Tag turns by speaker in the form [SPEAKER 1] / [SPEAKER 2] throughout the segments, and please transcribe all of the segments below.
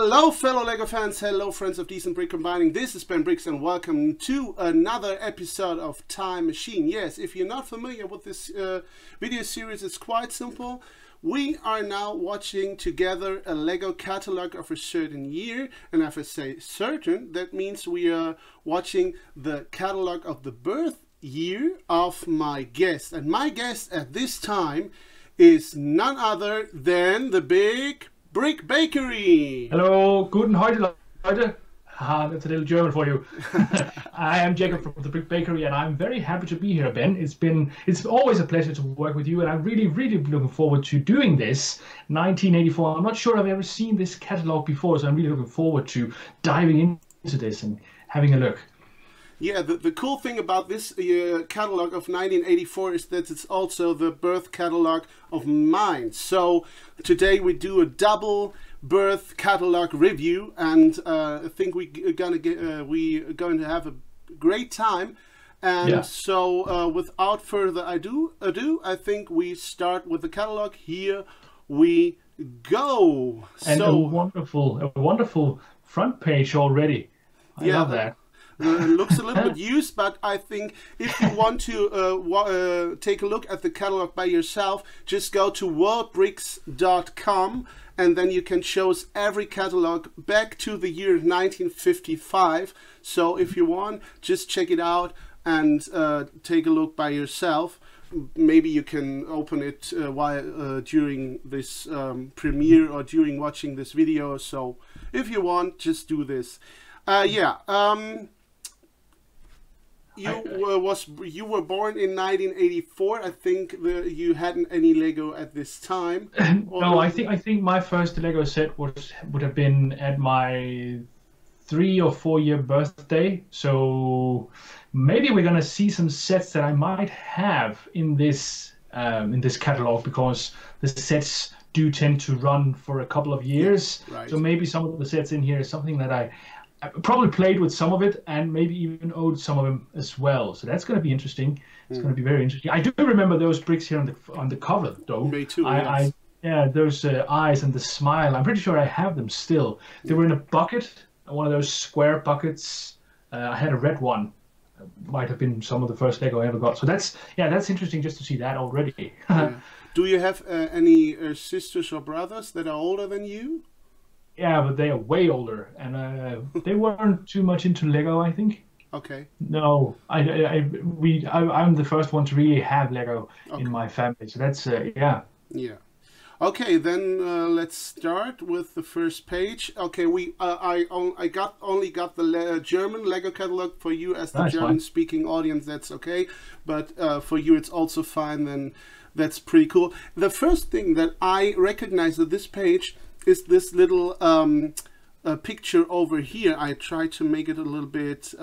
[SPEAKER 1] Hello fellow LEGO fans, hello friends of Decent Brick Combining, this is Ben Bricks and welcome to another episode of Time Machine. Yes, if you're not familiar with this video series, it's quite simple. We are now watching together a LEGO catalog of a certain year, and if I say certain, that means we are watching the catalog of the birth year of my guest. And my guest at this time is none other than the Big Brick Bakery.
[SPEAKER 2] Hello, guten Heute, Leute. That's a little German for you. I am Jakob from the Brick Bakery, and I'm very happy to be here, Ben. It's always a pleasure to work with you, and I'm really looking forward to doing this. 1984. I'm not sure I've ever seen this catalog before, so I'm really looking forward to diving into this and having a look.
[SPEAKER 1] Yeah, the cool thing about this catalog of 1984 is that it's also the birth catalog of mine. So today we do a double birth catalog review, and I think we're going to have a great time. And yeah. So without further ado, I think we start with the catalog. Here we go.
[SPEAKER 2] And a wonderful front page already. I love that.
[SPEAKER 1] It looks a little bit used, but I think if you want to take a look at the catalog by yourself, just go to worldbricks.com and then you can choose every catalog back to the year 1955. So if you want, just check it out and take a look by yourself. Maybe you can open it while during this premiere or during watching this video. So if you want, just do this. You were born in 1984. I think you hadn't any Lego at this time.
[SPEAKER 2] No, I think my first Lego set would have been at my 3 or 4 year birthday. So maybe we're gonna see some sets that I might have in this catalog, because the sets do tend to run for a couple of years. Right. So maybe some of the sets in here is something that I probably played with some of it, and maybe even owed some of them as well. So that's going to be interesting. It's going to be very interesting. I do remember those bricks here on the cover, though.
[SPEAKER 1] Me too. Yes.
[SPEAKER 2] Those eyes and the smile. I'm pretty sure I have them still. They were in a bucket, one of those square buckets. I had a red one. Might have been some of the first Lego I ever got. So that's interesting just to see that already.
[SPEAKER 1] Yeah. Do you have any sisters or brothers that are older than you?
[SPEAKER 2] Yeah, but they are way older, and they weren't too much into Lego, I think.
[SPEAKER 1] Okay.
[SPEAKER 2] No, I'm the first one to really have Lego in my family, so that's yeah. Yeah.
[SPEAKER 1] Okay, then let's start with the first page. Okay, I only got the German Lego catalog. For you as the German-speaking audience, that's okay, but for you it's also fine. Then that's pretty cool. The first thing that I recognize at this page is this little picture over here. I tried to make it a little bit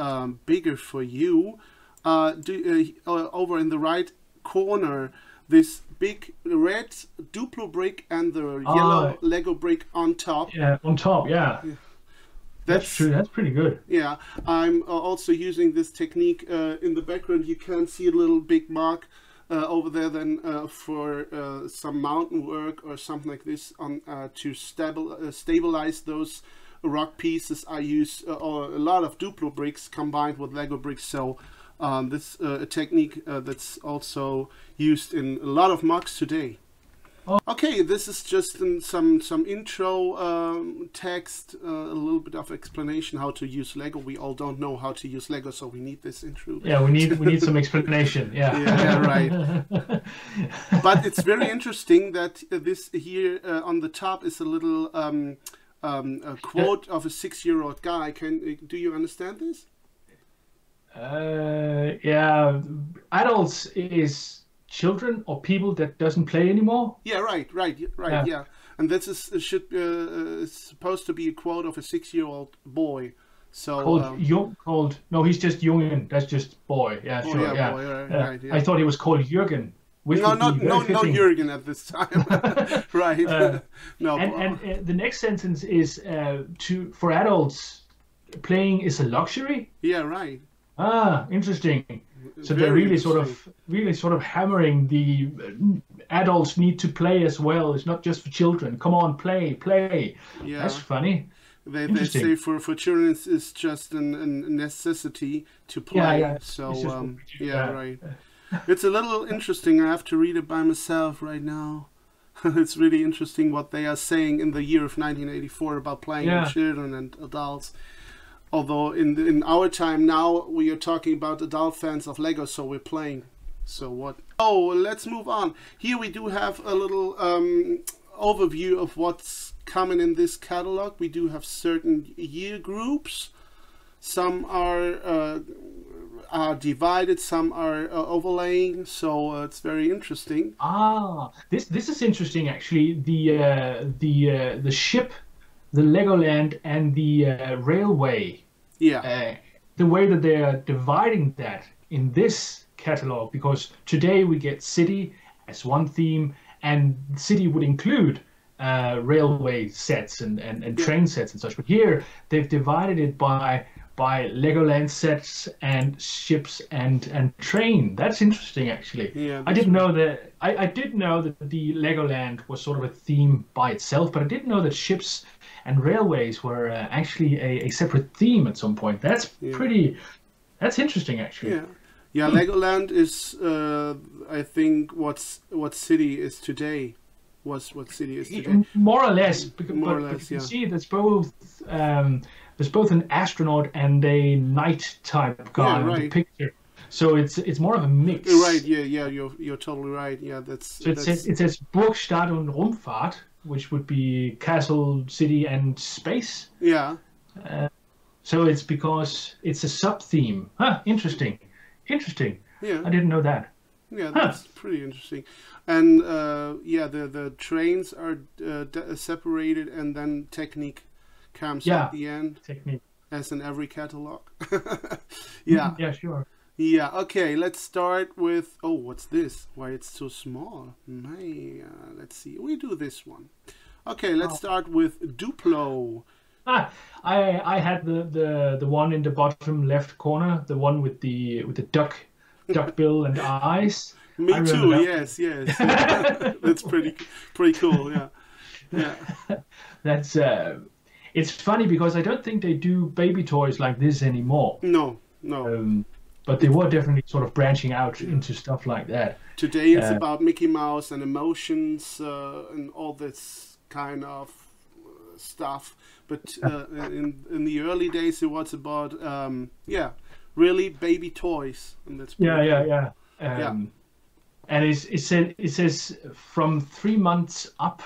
[SPEAKER 1] bigger for you. Over in the right corner, this big red Duplo brick and the yellow Lego brick on top.
[SPEAKER 2] Yeah, on top, yeah. That's true. That's pretty good.
[SPEAKER 1] Yeah, I'm also using this technique in the background. You can see a little big mark over there then for some mountain work or something like this on to stabilize those rock pieces. I use a lot of Duplo bricks combined with Lego bricks, so this a technique that's also used in a lot of mocks today. Okay, this is just some intro text, a little bit of explanation how to use Lego. We all don't know how to use Lego, so we need this intro.
[SPEAKER 2] Yeah, we need some explanation. Yeah.
[SPEAKER 1] Yeah, right. But it's very interesting that this here on the top is a little a quote of a 6-year-old guy. Do you understand this?
[SPEAKER 2] Yeah, adults is children or people that doesn't play anymore.
[SPEAKER 1] Yeah, right, yeah. And this is supposed to be a quote of a 6-year-old boy. So
[SPEAKER 2] no, he's just Jungen. That's just boy. Yeah, sure.
[SPEAKER 1] Yeah,
[SPEAKER 2] yeah.
[SPEAKER 1] Boy, right, yeah.
[SPEAKER 2] I thought he was called Jürgen.
[SPEAKER 1] No, no Jürgen at this time. Right. No.
[SPEAKER 2] And the next sentence is for adults, playing is a luxury.
[SPEAKER 1] Yeah, right.
[SPEAKER 2] Ah, interesting. So they're really sort of hammering the adults need to play as well. It's not just for children. Come on, play.
[SPEAKER 1] Yeah.
[SPEAKER 2] That's funny.
[SPEAKER 1] They say for children it's just a necessity to play.
[SPEAKER 2] Yeah.
[SPEAKER 1] So yeah, right. It's a little interesting. I have to read it by myself right now. It's really interesting what they are saying in the year of 1984 about playing with children and adults. Although in our time now we are talking about adult fans of Lego, so we're playing. So what? Oh, let's move on. Here we do have a little overview of what's coming in this catalog. We do have certain year groups. Some are divided, some are overlaying, so it's very interesting.
[SPEAKER 2] This is interesting actually. The ship, the Legoland, and the railway.
[SPEAKER 1] Yeah.
[SPEAKER 2] The way that they are dividing that in this catalog, because today we get city as one theme, and city would include railway sets and train sets and such. But here they've divided it by Legoland sets and ships and train. That's interesting, actually.
[SPEAKER 1] Yeah,
[SPEAKER 2] I didn't know that. I did know that the Legoland was sort of a theme by itself, but I didn't know that ships and railways were actually a separate theme at some point. That's That's interesting, actually.
[SPEAKER 1] Yeah. Legoland is, I think, what city is today. What city is today?
[SPEAKER 2] More or less. But you can see there's both. There's both an astronaut and a knight type guy in the picture, so it's more of a mix.
[SPEAKER 1] Right? Yeah. You're totally right. Yeah, that's.
[SPEAKER 2] So it says Burg, Stadt und Raumfahrt, which would be castle, city, and space.
[SPEAKER 1] Yeah.
[SPEAKER 2] So it's because it's a sub theme. Huh? Interesting. Yeah. I didn't know that.
[SPEAKER 1] Yeah, that's pretty interesting. And the trains are separated, and then technique comes at the end.
[SPEAKER 2] Technique.
[SPEAKER 1] As in every catalog. Yeah.
[SPEAKER 2] Yeah, sure.
[SPEAKER 1] Yeah, okay, let's start with... Oh, what's this? Why it's so small? Let's see. We do this one. Okay, let's start with Duplo.
[SPEAKER 2] I had the one in the bottom left corner, the one with the duck bill and eyes.
[SPEAKER 1] Me too. Yes. That's pretty cool. Yeah.
[SPEAKER 2] That's it's funny because I don't think they do baby toys like this anymore.
[SPEAKER 1] No.
[SPEAKER 2] But they were definitely sort of branching out into stuff like that.
[SPEAKER 1] Today it's about Mickey Mouse and emotions and all this kind of stuff. But in the early days it was about really baby toys, and that's
[SPEAKER 2] yeah. And it says from 3 months up,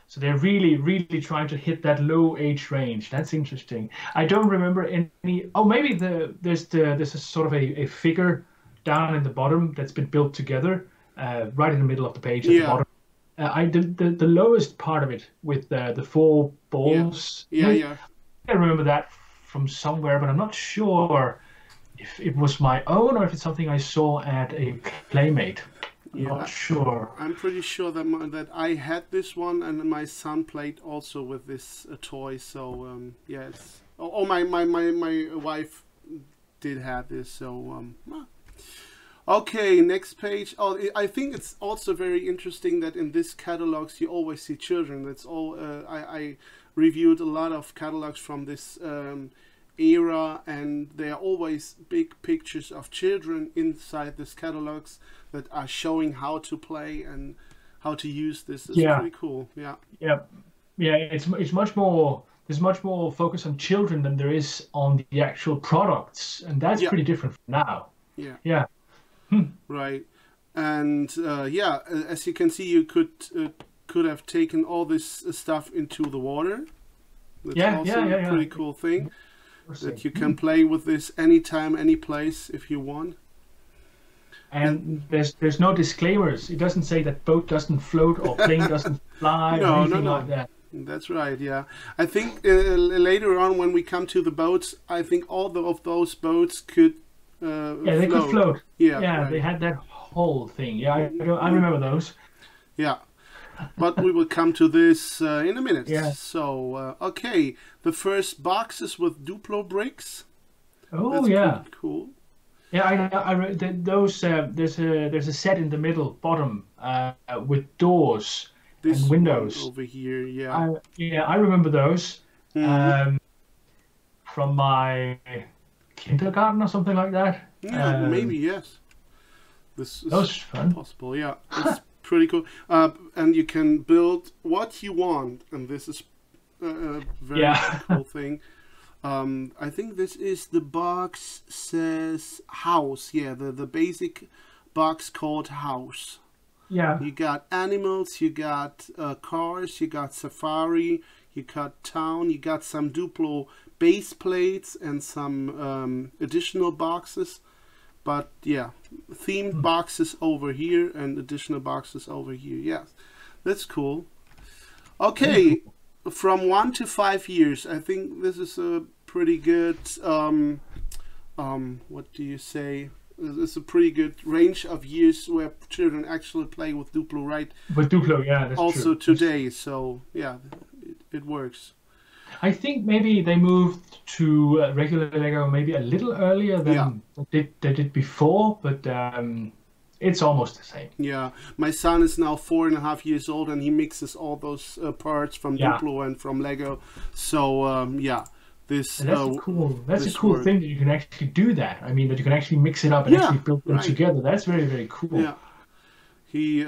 [SPEAKER 2] so they're really trying to hit that low age range. That's interesting. I don't remember any. Oh, maybe there's a sort of a figure down in the bottom that's been built together, right in the middle of the page at the bottom. The lowest part of it with the 4 balls.
[SPEAKER 1] Yeah.
[SPEAKER 2] I remember that from somewhere, but I'm not sure if it was my own or if it's something I saw at a Playmate. Not sure.
[SPEAKER 1] I'm pretty sure that I had this one, and my son played also with this toy. So yes. My wife did have this. So okay, next page. Oh, I think it's also very interesting that in this catalogs you always see children. That's all. I reviewed a lot of catalogs from this era, and there are always big pictures of children inside these catalogs that are showing how to play and how to use this. It's pretty cool. Yeah.
[SPEAKER 2] It's much more. There's much more focus on children than there is on the actual products, and that's pretty different from now. Yeah.
[SPEAKER 1] Right. And as you can see, you could have taken all this stuff into the water. That's also a pretty cool thing. That you can play with this anytime, any place if you want.
[SPEAKER 2] And there's no disclaimers. It doesn't say that boat doesn't float or plane doesn't fly or anything like that.
[SPEAKER 1] That's right, yeah. I think later on when we come to the boats, I think all of those boats could
[SPEAKER 2] they could float. Yeah, they had that whole thing. Yeah, I remember those.
[SPEAKER 1] Yeah. But we will come to this in a minute.
[SPEAKER 2] Yeah.
[SPEAKER 1] So, okay. The first box is with Duplo Bricks.
[SPEAKER 2] Oh,
[SPEAKER 1] that's cool.
[SPEAKER 2] Yeah, I read those. There's a set in the middle, bottom, with doors and windows
[SPEAKER 1] over here. Yeah.
[SPEAKER 2] I remember those. from my kindergarten or something like that.
[SPEAKER 1] Yeah, maybe, yes. This is
[SPEAKER 2] that was fun.
[SPEAKER 1] Possible, yeah. It's pretty cool. And you can build what you want, and this is a very cool thing. I think this is the box says house. Yeah, the basic box called house.
[SPEAKER 2] Yeah.
[SPEAKER 1] You got animals, you got cars, you got safari, you got town, you got some Duplo base plates and some additional boxes. But yeah, themed boxes over here and additional boxes over here. Yes, that's cool. Okay, from 1 to 5 years. I think this is a pretty good, what do you say? It's a pretty good range of years where children actually play with Duplo, right?
[SPEAKER 2] With Duplo, yeah, that's
[SPEAKER 1] also
[SPEAKER 2] true.
[SPEAKER 1] Today, so yeah, it works.
[SPEAKER 2] I think maybe they moved to regular Lego maybe a little earlier than they did before, but it's almost the same.
[SPEAKER 1] Yeah, my son is now 4.5 years old, and he mixes all those parts from Duplo and from Lego. So yeah, this
[SPEAKER 2] and that's a cool thing that you can actually do that. I mean, that you can actually mix it up and actually build them together. That's very, very cool.
[SPEAKER 1] Yeah. He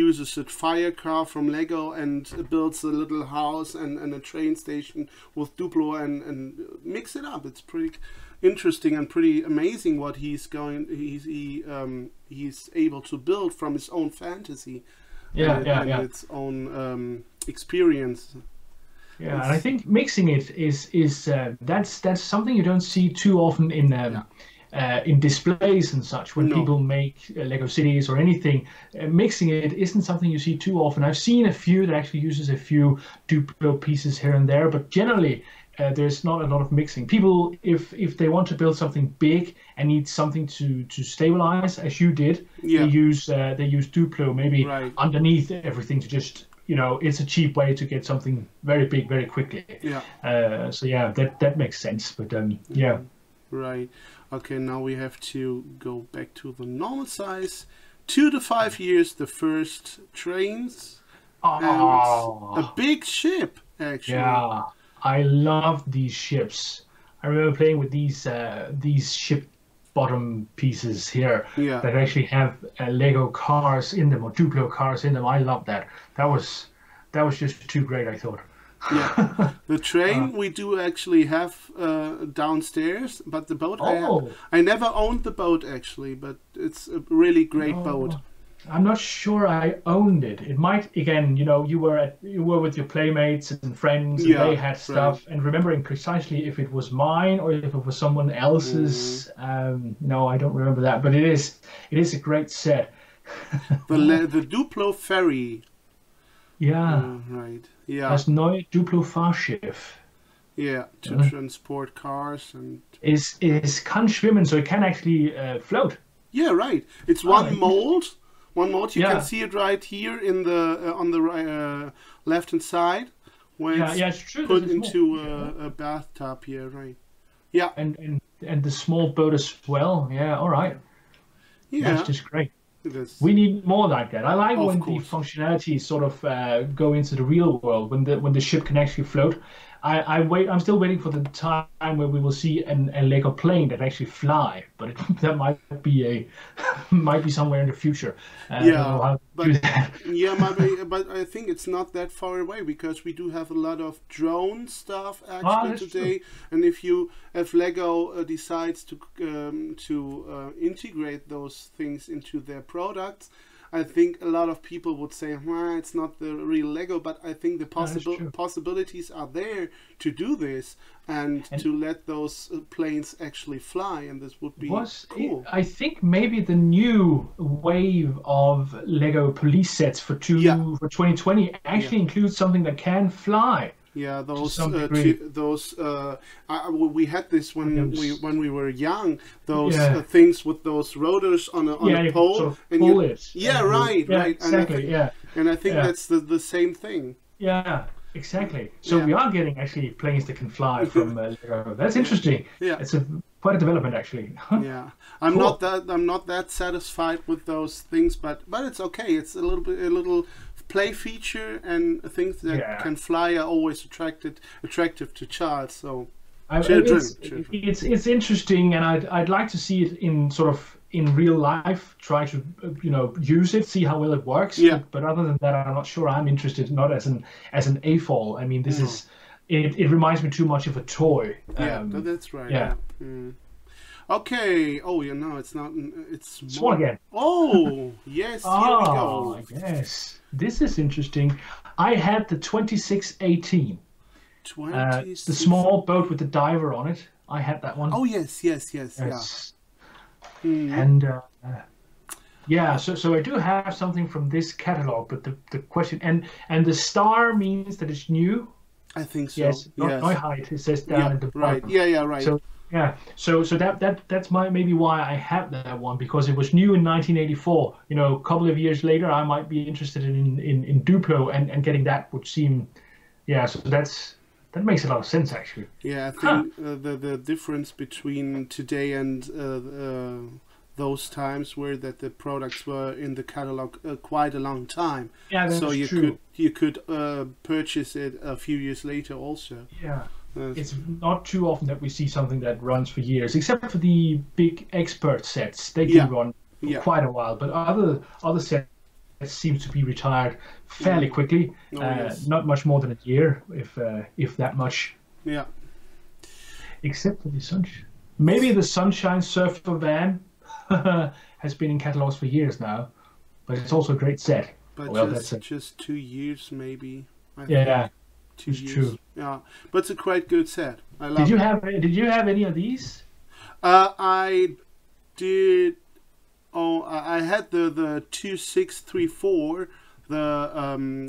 [SPEAKER 1] uses a fire car from Lego and builds a little house and a train station with Duplo and mix it up. It's pretty interesting and pretty amazing what he's able to build from his own fantasy. And its own experience.
[SPEAKER 2] Yeah, and I think mixing it is that's something you don't see too often in displays and such when people make Lego cities or anything. Mixing it isn't something you see too often. I've seen a few that actually uses a few Duplo pieces here and there, but generally there's not a lot of mixing. People, if they want to build something big and need something to stabilize, as you did, they use Duplo maybe underneath everything to just, you know, it's a cheap way to get something very big very quickly. So yeah, that makes sense. But yeah.
[SPEAKER 1] Right. Okay, now we have to go back to the normal size. 2 to 5 years, the first trains. And a big ship, actually.
[SPEAKER 2] Yeah, I love these ships. I remember playing with these ship bottom pieces here that actually have Lego cars in them or Duplo cars in them. I love that. That was just too great, I thought.
[SPEAKER 1] Yeah, the train we do actually have downstairs, but the boat I never owned the boat actually, but it's a really great boat.
[SPEAKER 2] I'm not sure I owned it. It might, again, you know, you were with your playmates and friends, and they had stuff, and remembering precisely if it was mine or if it was someone else's. No, I don't remember that, but it is a great set.
[SPEAKER 1] the Duplo ferry.
[SPEAKER 2] Yeah.
[SPEAKER 1] Right. Yeah.
[SPEAKER 2] Das neue Duplo Fahrschiff.
[SPEAKER 1] Yeah, to transport cars and.
[SPEAKER 2] Is can schwimmen, so it can actually float.
[SPEAKER 1] Yeah, right. It's one mold. One mold. You can see it right here in the on the left hand side, when it's
[SPEAKER 2] true.
[SPEAKER 1] Put into a bathtub here, right? Yeah.
[SPEAKER 2] And the small boat as well. Yeah. All right.
[SPEAKER 1] Yeah.
[SPEAKER 2] That's just great. We need more like that. I like when the functionalities sort of go into the real world, when the ship can actually float. I'm still waiting for the time where we will see a Lego plane that actually fly, but that might be somewhere in the future.
[SPEAKER 1] But I think it's not that far away, because we do have a lot of drone stuff actually today.
[SPEAKER 2] True.
[SPEAKER 1] And if Lego decides to integrate those things into their products, I think a lot of people would say, it's not the real Lego, but I think the possibilities are there to do this and to let those planes actually fly, and this would be cool.
[SPEAKER 2] I think maybe the new wave of Lego police sets for 2020 actually includes something that can fly.
[SPEAKER 1] Yeah, those we had this when we were young. Those things with those rotors on a pole,
[SPEAKER 2] sort of
[SPEAKER 1] and
[SPEAKER 2] pull it.
[SPEAKER 1] Right.
[SPEAKER 2] Exactly.
[SPEAKER 1] And I think that's the same thing.
[SPEAKER 2] Yeah, exactly. So we are getting actually planes that can fly from Lego. That's interesting.
[SPEAKER 1] Yeah,
[SPEAKER 2] it's quite a development actually.
[SPEAKER 1] Yeah, I'm not that satisfied with those things, but it's okay. It's a little play feature, and things that can fly are always attractive to child. So
[SPEAKER 2] It's interesting, and I'd like to see it in sort of in real life. Try to use it, see how well it works.
[SPEAKER 1] Yeah.
[SPEAKER 2] But other than that, I'm not sure I'm interested. Not as an AFOL. I mean, this is it reminds me too much of a toy.
[SPEAKER 1] Yeah, that's right.
[SPEAKER 2] Yeah.
[SPEAKER 1] Okay. Oh, no, it's not. It's
[SPEAKER 2] small again.
[SPEAKER 1] Oh, yes. Here we go.
[SPEAKER 2] Yes. This is interesting. I had the 2618. The small boat with the diver on it. I had that one.
[SPEAKER 1] Oh, yes. Yeah.
[SPEAKER 2] And so I do have something from this catalog, but the question and the star means that it's new.
[SPEAKER 1] I think so.
[SPEAKER 2] Yes. Neuheit, it says down at the bottom.
[SPEAKER 1] Right. Yeah. Right.
[SPEAKER 2] So that's maybe why I have that one, because it was new in 1984. A couple of years later, I might be interested in Duplo and getting that would seem, So that makes a lot of sense, actually.
[SPEAKER 1] Yeah, I think the difference between today and those times were that the products were in the catalog quite a long time.
[SPEAKER 2] Yeah, that's true.
[SPEAKER 1] You could purchase it a few years later also.
[SPEAKER 2] Yeah. It's not too often that we see something that runs for years, except for the big expert sets. They can run for quite a while, but other sets seem to be retired fairly quickly. Not much more than a year, if that much.
[SPEAKER 1] Yeah.
[SPEAKER 2] Except for the Sunshine. Maybe the Sunshine Surfer van has been in catalogs for years now, but it's also a great set.
[SPEAKER 1] But just 2 years, maybe. I
[SPEAKER 2] think.
[SPEAKER 1] 2 years. True. Yeah, but it's a quite good set. I love it.
[SPEAKER 2] Did you have any of these?
[SPEAKER 1] I did. Oh, I had the 2634, the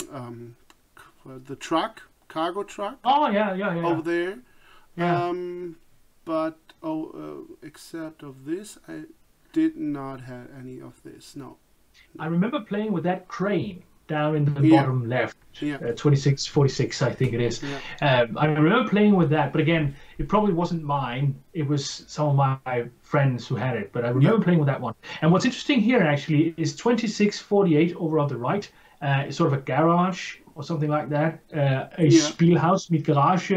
[SPEAKER 1] truck, cargo truck.
[SPEAKER 2] Oh yeah.
[SPEAKER 1] Over there.
[SPEAKER 2] Yeah.
[SPEAKER 1] But except of this, I did not have any of this. No.
[SPEAKER 2] I remember playing with that crane down in the bottom left. 2646, I think it is. I remember playing with that, but again, it probably wasn't mine. It was some of my friends who had it, but I remember playing with that one. And what's interesting here actually is 2648 over on the right. It's sort of a garage or something like that. A Spielhaus mit Garage,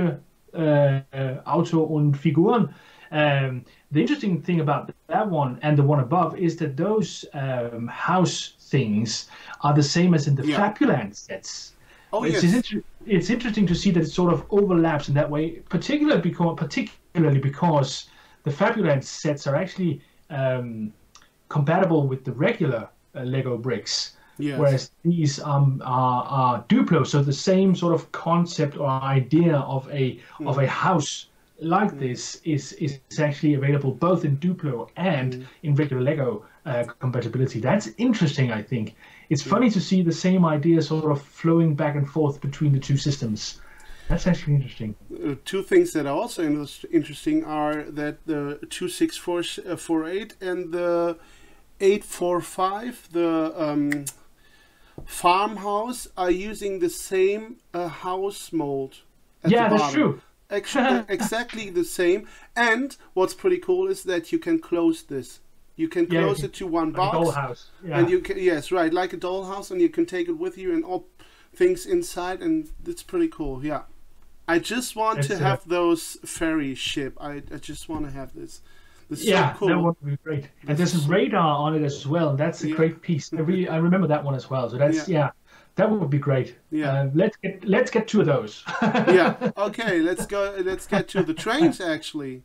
[SPEAKER 2] Auto und Figuren. The interesting thing about that one and the one above is that those house things are the same as in the Flapulant sets.
[SPEAKER 1] Oh,
[SPEAKER 2] it's interesting to see that it sort of overlaps in that way, particularly because the Flapulant sets are actually compatible with the regular Lego bricks, whereas these are Duplo. So the same sort of concept or idea of a house like this is actually available both in Duplo and in regular Lego compatibility. That's interesting, I think. It's funny to see the same idea sort of flowing back and forth between the two systems. That's actually interesting.
[SPEAKER 1] Two things that are also interesting are that the 26448 and the 845, the farmhouse, are using the same house mold.
[SPEAKER 2] That's true.
[SPEAKER 1] Exactly the same. And what's pretty cool is that you can close this. You can close it to one box.
[SPEAKER 2] Like a dollhouse. Yeah.
[SPEAKER 1] And you can, like a dollhouse, and you can take it with you and all things inside, and it's pretty cool. Yeah. I just want to have those ferry ship. I just want to have this. This is so cool.
[SPEAKER 2] That would be great. And there's a radar on it as well. That's a great piece. I remember that one as well. So that's that would be great.
[SPEAKER 1] Yeah.
[SPEAKER 2] Let's get two of those.
[SPEAKER 1] Okay. Let's go. Let's get to the trains actually.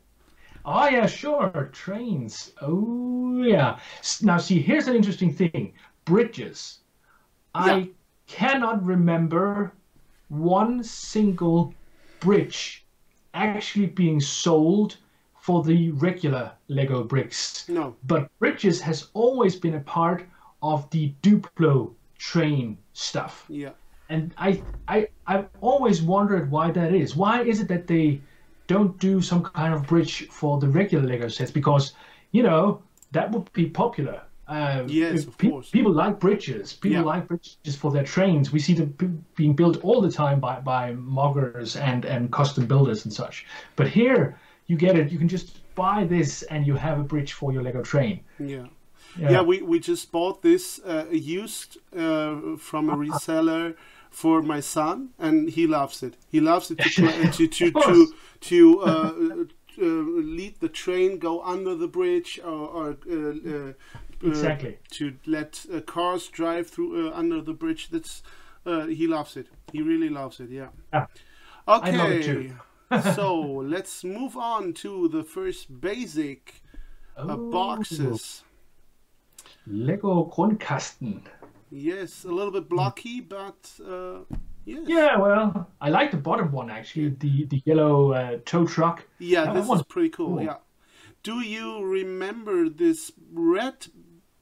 [SPEAKER 2] Oh yeah, sure. Trains. Oh yeah. Now see, here's an interesting thing. Bridges. I cannot remember one single bridge actually being sold for the regular Lego bricks.
[SPEAKER 1] No.
[SPEAKER 2] But bridges has always been a part of the Duplo train stuff.
[SPEAKER 1] Yeah.
[SPEAKER 2] And I've always wondered why that is. Why is it that they don't do some kind of bridge for the regular Lego sets? Because, that would be popular.
[SPEAKER 1] Yes, of course.
[SPEAKER 2] People like bridges. People like bridges for their trains. We see them being built all the time by moggers and custom builders and such. But here, you get it. You can just buy this and you have a bridge for your Lego train.
[SPEAKER 1] Yeah. Yeah, we just bought this used from a reseller for my son, and he loves it. He loves it to lead the train, go under the bridge, or
[SPEAKER 2] exactly
[SPEAKER 1] to let cars drive through under the bridge. That's he loves it. He really loves it. Yeah. Okay.
[SPEAKER 2] I love it too.
[SPEAKER 1] So let's move on to the first basic boxes.
[SPEAKER 2] Lego Grundkasten.
[SPEAKER 1] Yes, a little bit blocky, but yes.
[SPEAKER 2] Yeah, well, I like the bottom one actually, the yellow tow truck.
[SPEAKER 1] Yeah, this is pretty cool. Yeah. Do you remember this red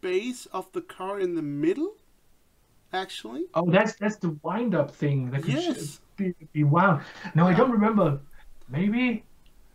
[SPEAKER 1] base of the car in the middle? Actually.
[SPEAKER 2] Oh, that's the wind-up thing. That could be wound. No, I don't remember. Maybe.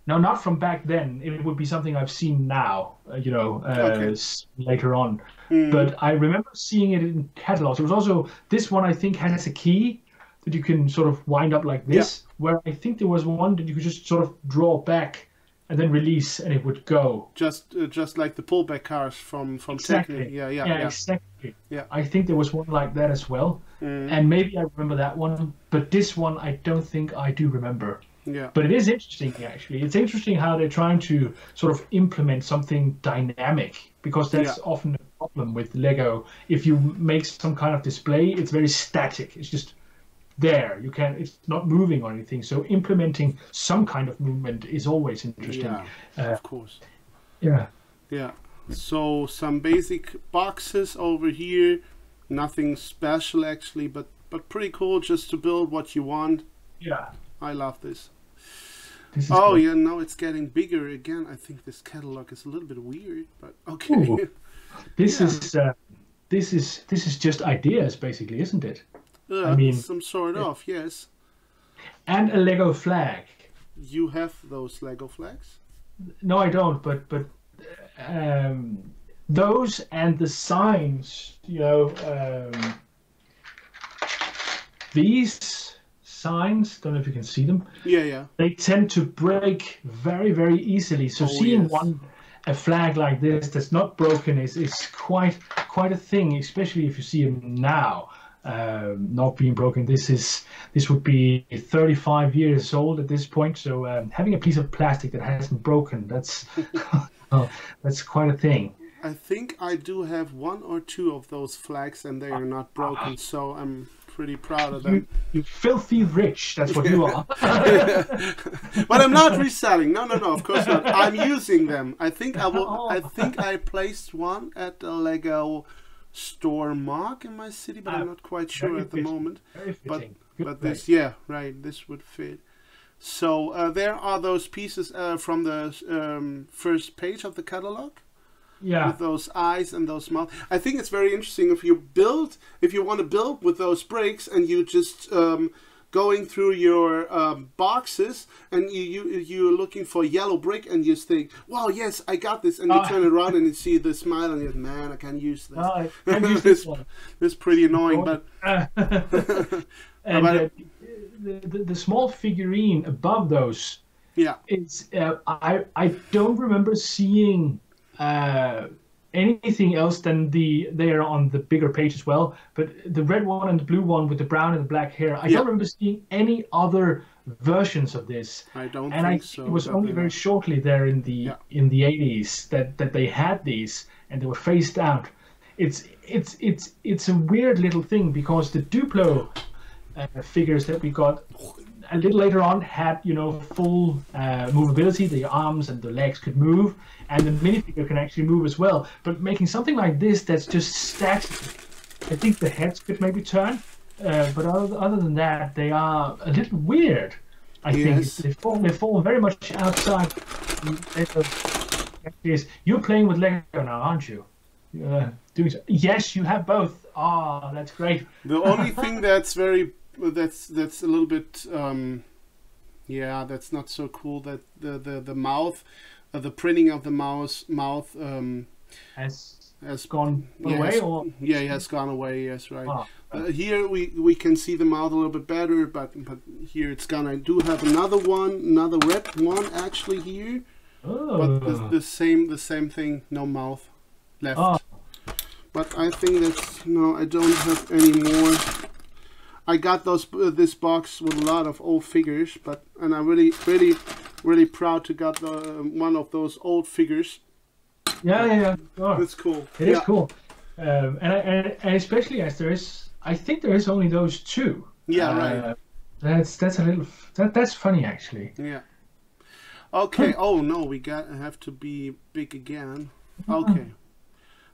[SPEAKER 2] No, not from back then. It would be something I've seen now, later on. But I remember seeing it in catalogs. It was also, this one I think has a key that you can sort of wind up like this, where I think there was one that you could just sort of draw back and then release and it would go.
[SPEAKER 1] Just like the pullback cars from
[SPEAKER 2] exactly.
[SPEAKER 1] Technic. Yeah,
[SPEAKER 2] exactly.
[SPEAKER 1] Yeah.
[SPEAKER 2] I think there was one like that as well. And maybe I remember that one, but this one I don't think I do remember.
[SPEAKER 1] Yeah.
[SPEAKER 2] But it is interesting, actually. It's interesting how they're trying to sort of implement something dynamic, because that's often a problem with Lego. If you make some kind of display, it's very static. It's just there. It's not moving or anything. So implementing some kind of movement is always interesting.
[SPEAKER 1] Yeah, of course.
[SPEAKER 2] Yeah.
[SPEAKER 1] Yeah. So some basic boxes over here. Nothing special, actually, but pretty cool just to build what you want.
[SPEAKER 2] Yeah.
[SPEAKER 1] I love this.
[SPEAKER 2] Oh
[SPEAKER 1] yeah, now it's getting bigger again. I think this catalog is a little bit weird, but okay.
[SPEAKER 2] Ooh. This is just ideas, basically, isn't it?
[SPEAKER 1] I mean, some sort of, yes.
[SPEAKER 2] And a Lego flag.
[SPEAKER 1] You have those Lego flags?
[SPEAKER 2] No, I don't. But those and the signs, these signs, don't know if you can see them.
[SPEAKER 1] Yeah.
[SPEAKER 2] They tend to break very, very easily. So seeing a flag like this that's not broken is quite a thing, especially if you see them now not being broken. This would be 35 years old at this point. So having a piece of plastic that hasn't broken, that's that's quite a thing.
[SPEAKER 1] I think I do have one or two of those flags, and they are not broken. So I'm pretty proud of them.
[SPEAKER 2] You filthy rich, that's what you are.
[SPEAKER 1] But I'm not reselling. No, of course not. I'm using them. I think I think I placed one at the Lego store mark in my city, but I'm not quite sure at the moment. But this, this would fit. So there are those pieces from the first page of the catalog.
[SPEAKER 2] Yeah.
[SPEAKER 1] With those eyes and those mouths. I think it's very interesting if you want to build with those bricks, and you just going through your boxes, and you're looking for yellow brick, and you think, wow, yes, I got this, and you turn around and you see the smile, and you think, man, I can't use this.
[SPEAKER 2] I can't use this one.
[SPEAKER 1] It's pretty annoying, but
[SPEAKER 2] and the small figurine above those.
[SPEAKER 1] Yeah.
[SPEAKER 2] It's I don't remember seeing anything else than they are on the bigger page as well, but the red one and the blue one with the brown and the black hair, I don't remember seeing any other versions of this.
[SPEAKER 1] I don't
[SPEAKER 2] and
[SPEAKER 1] think
[SPEAKER 2] I
[SPEAKER 1] so.
[SPEAKER 2] It was only very shortly there in the 80s that they had these, and they were phased out. It's a weird little thing, because the Duplo figures that we got a little later on had full movability. The arms and the legs could move, and the minifigure can actually move as well. But making something like this that's just static, I think the heads could maybe turn, but other than that, they are a little weird. I think they fall very much outside. You're playing with Lego now, aren't you? Doing so. Yes, you have both. Ah, that's great.
[SPEAKER 1] The only thing that's that's a little bit that's not so cool, that the mouth, the printing of the mouth
[SPEAKER 2] has gone away, or
[SPEAKER 1] it has gone away. Yes, right. Here we can see the mouth a little bit better, but here it's gone. I do have another red one actually here, but the same thing, no mouth left. But I think that's no. I don't have any more. I got this box with a lot of old figures, and I'm really proud to got one of those old figures.
[SPEAKER 2] Yeah. Oh,
[SPEAKER 1] it's cool.
[SPEAKER 2] It is cool, and especially as I think there is only those two.
[SPEAKER 1] Yeah, right.
[SPEAKER 2] That's funny actually.
[SPEAKER 1] Yeah. Okay. Oh no, we have to be big again. Okay.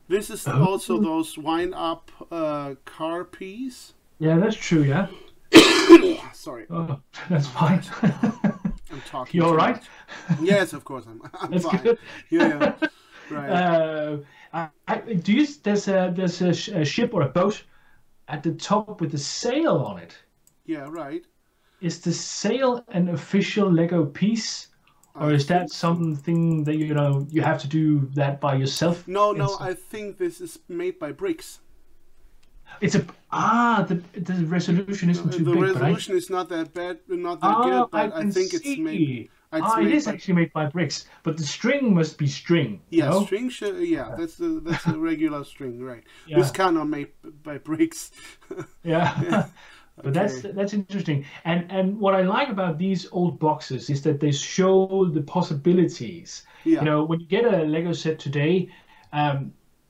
[SPEAKER 1] This is also those wind up car piece.
[SPEAKER 2] Yeah, that's true. Yeah.
[SPEAKER 1] Sorry.
[SPEAKER 2] Oh, that's fine.
[SPEAKER 1] I'm talking.
[SPEAKER 2] You all right?
[SPEAKER 1] Much. Yes, of course I'm
[SPEAKER 2] that's
[SPEAKER 1] fine.
[SPEAKER 2] Good.
[SPEAKER 1] Yeah. Right.
[SPEAKER 2] There's a ship or a boat at the top with a sail on it.
[SPEAKER 1] Yeah. Right.
[SPEAKER 2] Is the sail an official Lego piece? Or is that something that you have to do that by yourself?
[SPEAKER 1] No, I think this is made by bricks.
[SPEAKER 2] It's the resolution isn't too big.
[SPEAKER 1] The resolution is not that bad, not that good, but I think it's made.
[SPEAKER 2] It is actually made by bricks, but the string must be string.
[SPEAKER 1] Yeah,
[SPEAKER 2] no?
[SPEAKER 1] String. That's a regular string, right?
[SPEAKER 2] Yeah.
[SPEAKER 1] This cannot made by bricks.
[SPEAKER 2] Yeah. But
[SPEAKER 1] Okay.
[SPEAKER 2] that's interesting, and what I like about these old boxes is that they show the possibilities.
[SPEAKER 1] Yeah.
[SPEAKER 2] When you get a Lego set today,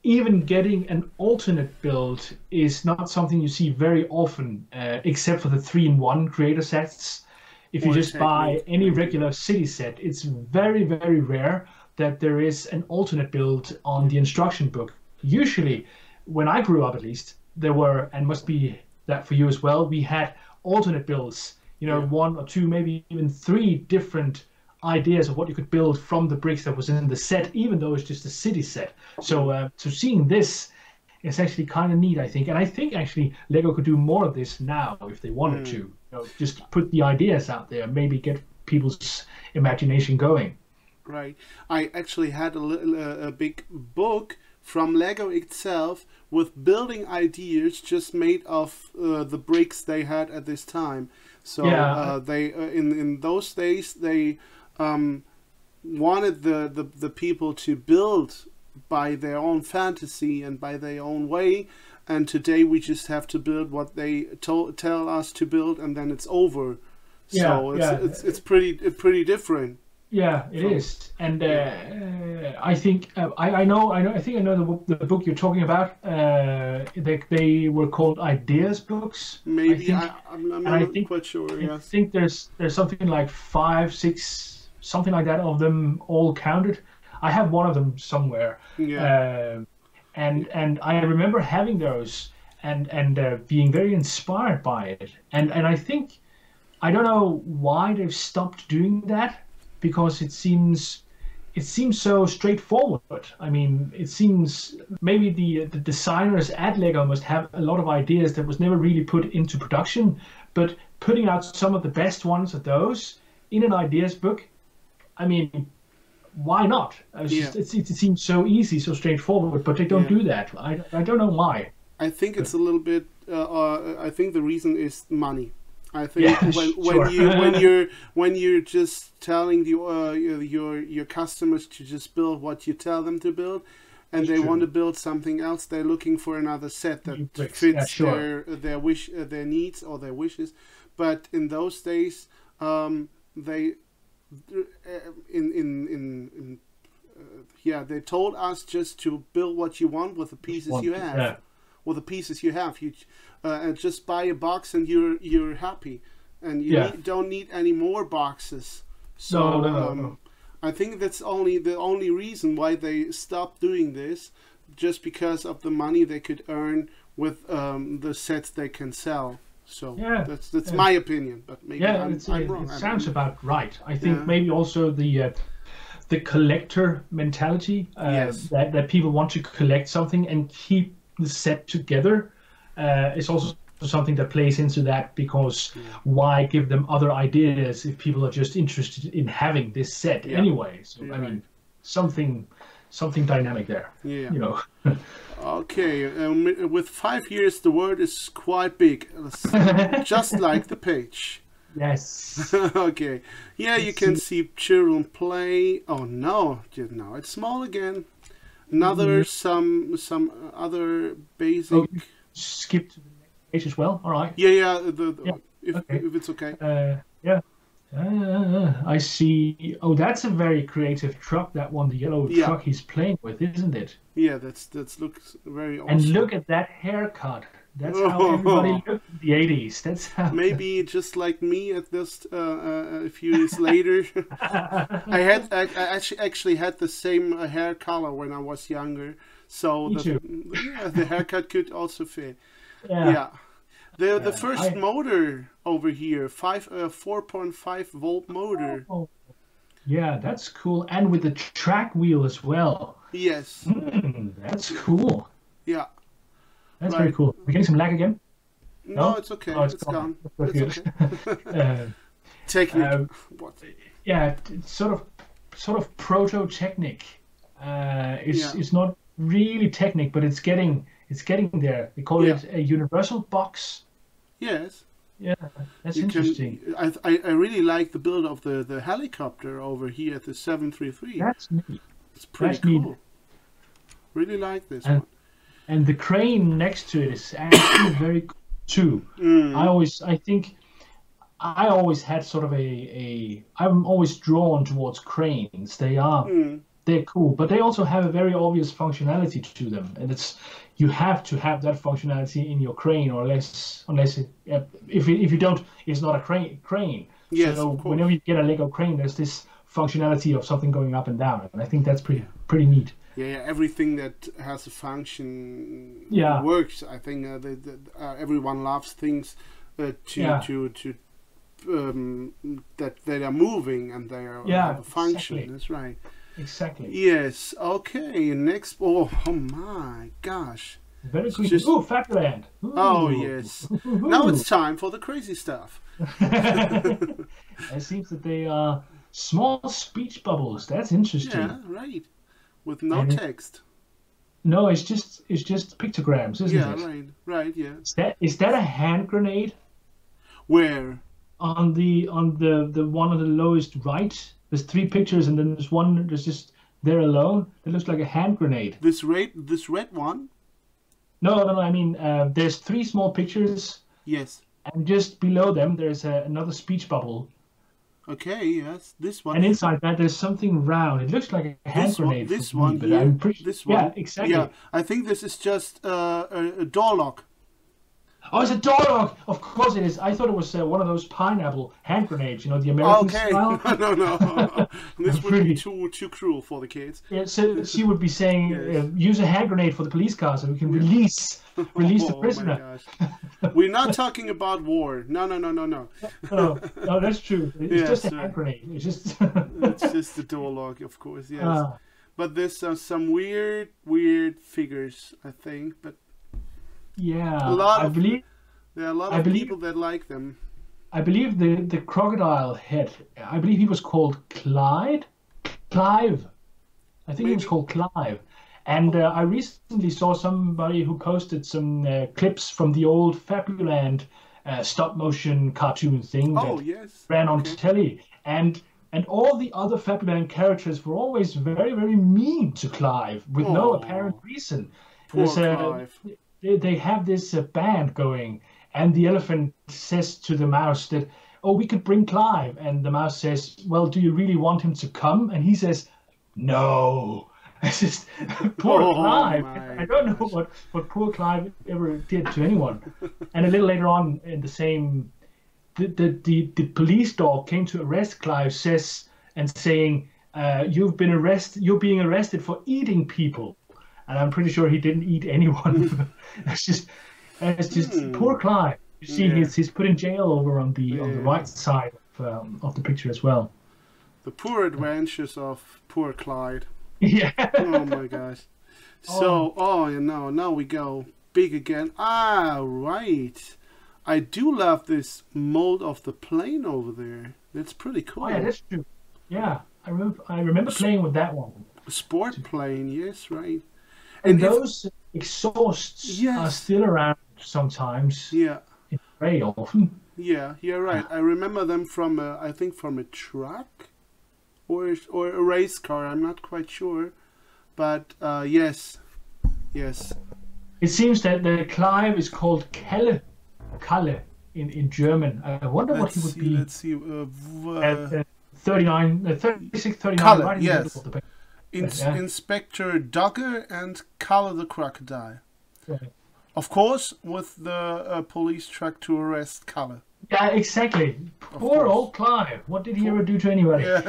[SPEAKER 2] even getting an alternate build is not something you see very often, except for the 3-in-1 creator sets. If you just buy any regular city set, it's very, very rare that there is an alternate build on the instruction book. Usually, when I grew up at least, there were, and must be that for you as well, we had alternate builds, 1 or 2, maybe even 3 different ideas of what you could build from the bricks that was in the set, even though it's just a city set. So seeing this is actually kind of neat, I think. And I think actually Lego could do more of this now if they wanted to. Just put the ideas out there, maybe get people's imagination going.
[SPEAKER 1] Right. I actually had a big book from Lego itself with building ideas just made of the bricks they had at this time. So they in those days they wanted the people to build by their own fantasy and by their own way, and today we just have to build what they tell us to build, and then it's over. So it's pretty different.
[SPEAKER 2] Yeah, it is, and I think I know the book you're talking about. They were called ideas books.
[SPEAKER 1] Maybe I'm not quite sure. Yes.
[SPEAKER 2] I think there's something like 5, 6, something like that of them all counted. I have one of them somewhere.
[SPEAKER 1] Yeah.
[SPEAKER 2] And I remember having those and being very inspired by it. And I think I don't know why they've stopped doing that. Because it seems so straightforward. I mean, it seems maybe the designers at Lego must have a lot of ideas that was never really put into production, but putting out some of the best ones of those in an ideas book, I mean, why not? It seems so easy, so straightforward, but they don't do that. I don't know why.
[SPEAKER 1] I think it's a little bit. I think the reason is money. I think when you're just telling your customers to just build what you tell them to build, and they want to build something else, they're looking for another set that fits their needs or their wishes. But in those days, they told us just to build what you want with the pieces you have.
[SPEAKER 2] Yeah.
[SPEAKER 1] With the pieces you have, you just buy a box and you're happy, and you don't need any more boxes. So
[SPEAKER 2] no.
[SPEAKER 1] I think that's the only reason why they stopped doing this, just because of the money they could earn with the sets they can sell. So that's my opinion, but maybe I'm wrong.
[SPEAKER 2] It sounds about right. I think maybe also the collector mentality that people want to collect something and keep the set together is also something that plays into that, because why give them other ideas if people are just interested in having this set anyway? So I mean, something dynamic there.
[SPEAKER 1] Okay, with 5 years the word is quite big, just like the page.
[SPEAKER 2] Yes.
[SPEAKER 1] Okay. Yeah, you can see children play. Oh no, it's small again. Another some other basic.
[SPEAKER 2] Oh, skip to the next page as well. All right.
[SPEAKER 1] Yeah.
[SPEAKER 2] Yeah.
[SPEAKER 1] If
[SPEAKER 2] Okay.
[SPEAKER 1] if it's okay.
[SPEAKER 2] Yeah. I see. Oh, that's a very creative truck. That one, the yellow
[SPEAKER 1] Yeah.
[SPEAKER 2] truck he's playing with, isn't it?
[SPEAKER 1] Yeah, that's looks very awesome.
[SPEAKER 2] And look at that haircut. That's how everybody looked in the 80s. That's how.
[SPEAKER 1] Maybe just like me at this a few years later. I actually had the same hair color when I was younger, so the haircut could also fit. Yeah. The first motor over here, 4.5 volt motor.
[SPEAKER 2] Oh, yeah, that's cool, and with the track wheel as well.
[SPEAKER 1] Yes.
[SPEAKER 2] That's cool.
[SPEAKER 1] Yeah.
[SPEAKER 2] That's very cool. We're getting some lag again?
[SPEAKER 1] No, it's okay.
[SPEAKER 2] Oh,
[SPEAKER 1] it's gone. It's okay.
[SPEAKER 2] Technique.
[SPEAKER 1] What?
[SPEAKER 2] Yeah, it's sort of proto-technic. It's not really technic, but it's getting there. They call it a universal box.
[SPEAKER 1] Yes.
[SPEAKER 2] Yeah, that's interesting.
[SPEAKER 1] I really like the build of the helicopter over here at the 733.
[SPEAKER 2] That's neat.
[SPEAKER 1] It's pretty cool. Neat. Really like this one.
[SPEAKER 2] And the crane next to it is actually very cool too. I always had sort of I'm always drawn towards cranes. They're cool, but they also have a very obvious functionality to them, and you have to have that functionality in your crane, or unless if you don't, it's not a crane.
[SPEAKER 1] Yes,
[SPEAKER 2] so
[SPEAKER 1] of course.
[SPEAKER 2] Whenever you get a Lego crane, there's this functionality of something going up and down, and I think that's pretty neat.
[SPEAKER 1] Yeah, everything that has a function works. I think everyone loves things that they are moving and they have a function.
[SPEAKER 2] Exactly.
[SPEAKER 1] That's right.
[SPEAKER 2] Exactly.
[SPEAKER 1] Yes. Okay. Next. Oh my gosh.
[SPEAKER 2] Very cool. Oh, Fatland.
[SPEAKER 1] Oh yes. Now it's time for the crazy stuff.
[SPEAKER 2] It seems that they are small speech bubbles. That's interesting.
[SPEAKER 1] Yeah. Right. With no text.
[SPEAKER 2] No, it's just pictograms, isn't it?
[SPEAKER 1] Yeah. Right. Yeah.
[SPEAKER 2] Is that a hand grenade?
[SPEAKER 1] Where?
[SPEAKER 2] On the one on the lowest right. There's 3 pictures, and then there's one that's just there alone. It looks like a hand grenade.
[SPEAKER 1] This red one?
[SPEAKER 2] No. I mean, there's 3 small pictures.
[SPEAKER 1] Yes.
[SPEAKER 2] And just below them, there's another speech bubble.
[SPEAKER 1] Okay. Yes. This one.
[SPEAKER 2] And inside that, there's something round. It looks like a hand grenade.
[SPEAKER 1] This one. Here.
[SPEAKER 2] I'm pretty.
[SPEAKER 1] This one.
[SPEAKER 2] Yeah, exactly.
[SPEAKER 1] Yeah. I think this is just a door lock.
[SPEAKER 2] Oh, it's a door lock! Of course it is. I thought it was one of those pineapple hand grenades, the American style.
[SPEAKER 1] No. This would be too cruel for the kids.
[SPEAKER 2] Yeah, so she would be saying, use a hand grenade for the police car so we can release the prisoner.
[SPEAKER 1] My gosh. We're not talking about war. No.
[SPEAKER 2] No, that's true. It's just a hand grenade. It's just
[SPEAKER 1] it's just the door lock, of course, yes. But there's some weird figures, I think, but
[SPEAKER 2] yeah,
[SPEAKER 1] there are a lot of people that like them.
[SPEAKER 2] I believe the crocodile head, I believe he was called Clive. I think he was called Clive. And I recently saw somebody who posted some clips from the old Fabuland stop motion cartoon thing that ran on telly. And all the other Fabuland characters were always very, very mean to Clive with no apparent reason.
[SPEAKER 1] Poor Clive.
[SPEAKER 2] They have this band going, and the elephant says to the mouse that, we could bring Clive. And the mouse says, well, do you really want him to come? And he says, no. It's just poor Clive. I don't know what poor Clive ever did to anyone. And a little later on in the same, the police dog came to arrest Clive, saying, you're being arrested for eating people. And I'm pretty sure he didn't eat anyone. It's just poor Clive. You see, he's put in jail over on the right side of the picture as well.
[SPEAKER 1] The poor adventures of poor Clyde.
[SPEAKER 2] Yeah.
[SPEAKER 1] Oh my gosh. So, now we go big again. Right. I do love this mold of the plane over there. That's pretty cool.
[SPEAKER 2] Oh yeah, that's true. Yeah, I remember playing with that one.
[SPEAKER 1] Sport plane, yes, right.
[SPEAKER 2] And those exhausts are still around sometimes.
[SPEAKER 1] Yeah.
[SPEAKER 2] Very often.
[SPEAKER 1] Yeah, you're right. I remember them from a truck or a race car. I'm not quite sure. But yes.
[SPEAKER 2] It seems that the Clive is called Kalle in German. I wonder what he would be.
[SPEAKER 1] Let's see.
[SPEAKER 2] 36, 39,
[SPEAKER 1] Kalle,
[SPEAKER 2] right in the middle of the page.
[SPEAKER 1] Inspector Dogger and Kalle the crocodile.
[SPEAKER 2] Yeah.
[SPEAKER 1] Of course, with the police truck to arrest Kalle.
[SPEAKER 2] Yeah, exactly. Poor old Clive. What did he ever do to anybody?
[SPEAKER 1] Yeah,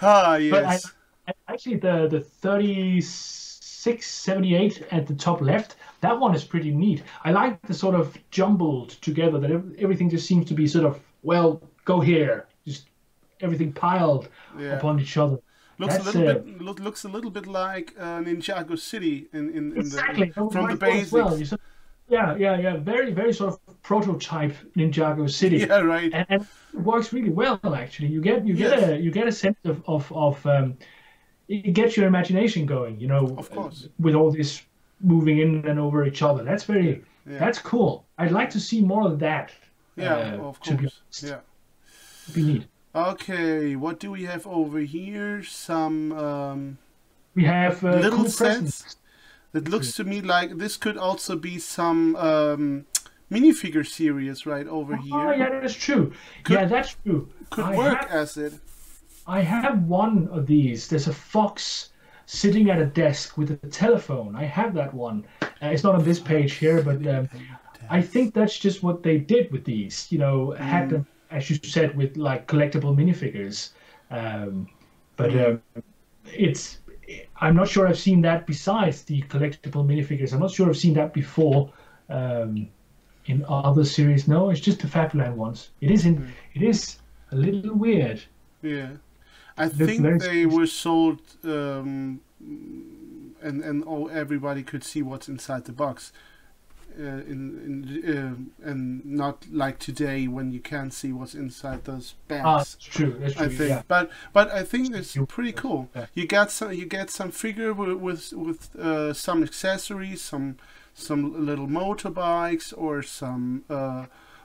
[SPEAKER 1] right. Yes.
[SPEAKER 2] But actually, the 3678 at the top left, that one is pretty neat. I like the sort of jumbled together, that everything just seems to be sort of, well, go here. Just everything piled upon each other.
[SPEAKER 1] Looks a little bit like Ninjago City
[SPEAKER 2] exactly.
[SPEAKER 1] From the basics.
[SPEAKER 2] Well. Yeah. Very, very sort of prototype Ninjago City.
[SPEAKER 1] Yeah, right.
[SPEAKER 2] And it works really well, actually. You get a sense of it gets your imagination going. You know,
[SPEAKER 1] of course,
[SPEAKER 2] with all this moving in and over each other. That's that's cool. I'd like to see more of that.
[SPEAKER 1] Yeah, of course. Yeah,
[SPEAKER 2] it'd be neat.
[SPEAKER 1] Okay, what do we have over here? Some
[SPEAKER 2] we have
[SPEAKER 1] little
[SPEAKER 2] cool
[SPEAKER 1] sets.
[SPEAKER 2] Presents.
[SPEAKER 1] It looks to me like this could also be some minifigure series right over here.
[SPEAKER 2] Oh, yeah, that's true. That's true.
[SPEAKER 1] Could work as it.
[SPEAKER 2] I have one of these. There's a fox sitting at a desk with a telephone. I have that one. It's not on this page here, but I think that's just what they did with these. You know, had them, as you said, with like collectible minifigures. It's. I'm not sure I've seen that besides the collectible minifigures. I'm not sure I've seen that before in other series. No, it's just the Fabland ones. It is a little weird.
[SPEAKER 1] Yeah, I think they were sold and everybody could see what's inside the box. And not like today when you can't see what's inside those bags.
[SPEAKER 2] That's true. That's true.
[SPEAKER 1] I think,
[SPEAKER 2] yeah.
[SPEAKER 1] but I think it's pretty cool. Yeah. You get some figure with some accessories, some little motorbikes or some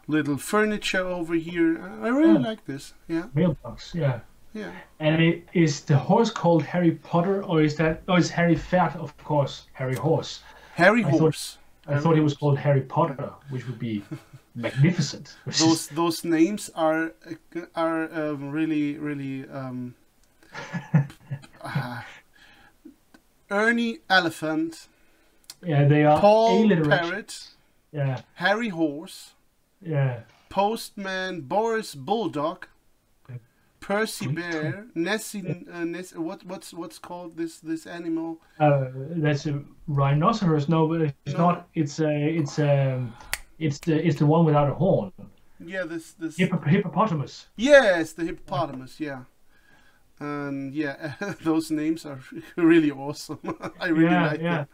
[SPEAKER 1] little furniture over here. I really like this. Yeah.
[SPEAKER 2] Mailbox. Yeah.
[SPEAKER 1] Yeah.
[SPEAKER 2] And is the horse called Harry Potter or is that? Oh, it's Harry Pferd, of course. Harry Horse.
[SPEAKER 1] Harry Horse.
[SPEAKER 2] I thought he was called Harry Potter, which would be magnificent.
[SPEAKER 1] Those names are really Ernie Elephant.
[SPEAKER 2] Yeah, they are
[SPEAKER 1] Paul Parrot.
[SPEAKER 2] Yeah.
[SPEAKER 1] Harry Horse.
[SPEAKER 2] Yeah.
[SPEAKER 1] Postman Boris Bulldog. Percy Bear, Nessie, what's called this animal?
[SPEAKER 2] That's a rhinoceros. No, but it's not. It's the one without a horn.
[SPEAKER 1] Yeah, this
[SPEAKER 2] hippopotamus.
[SPEAKER 1] Yes, the hippopotamus. Yeah, and those names are really awesome. I really like them.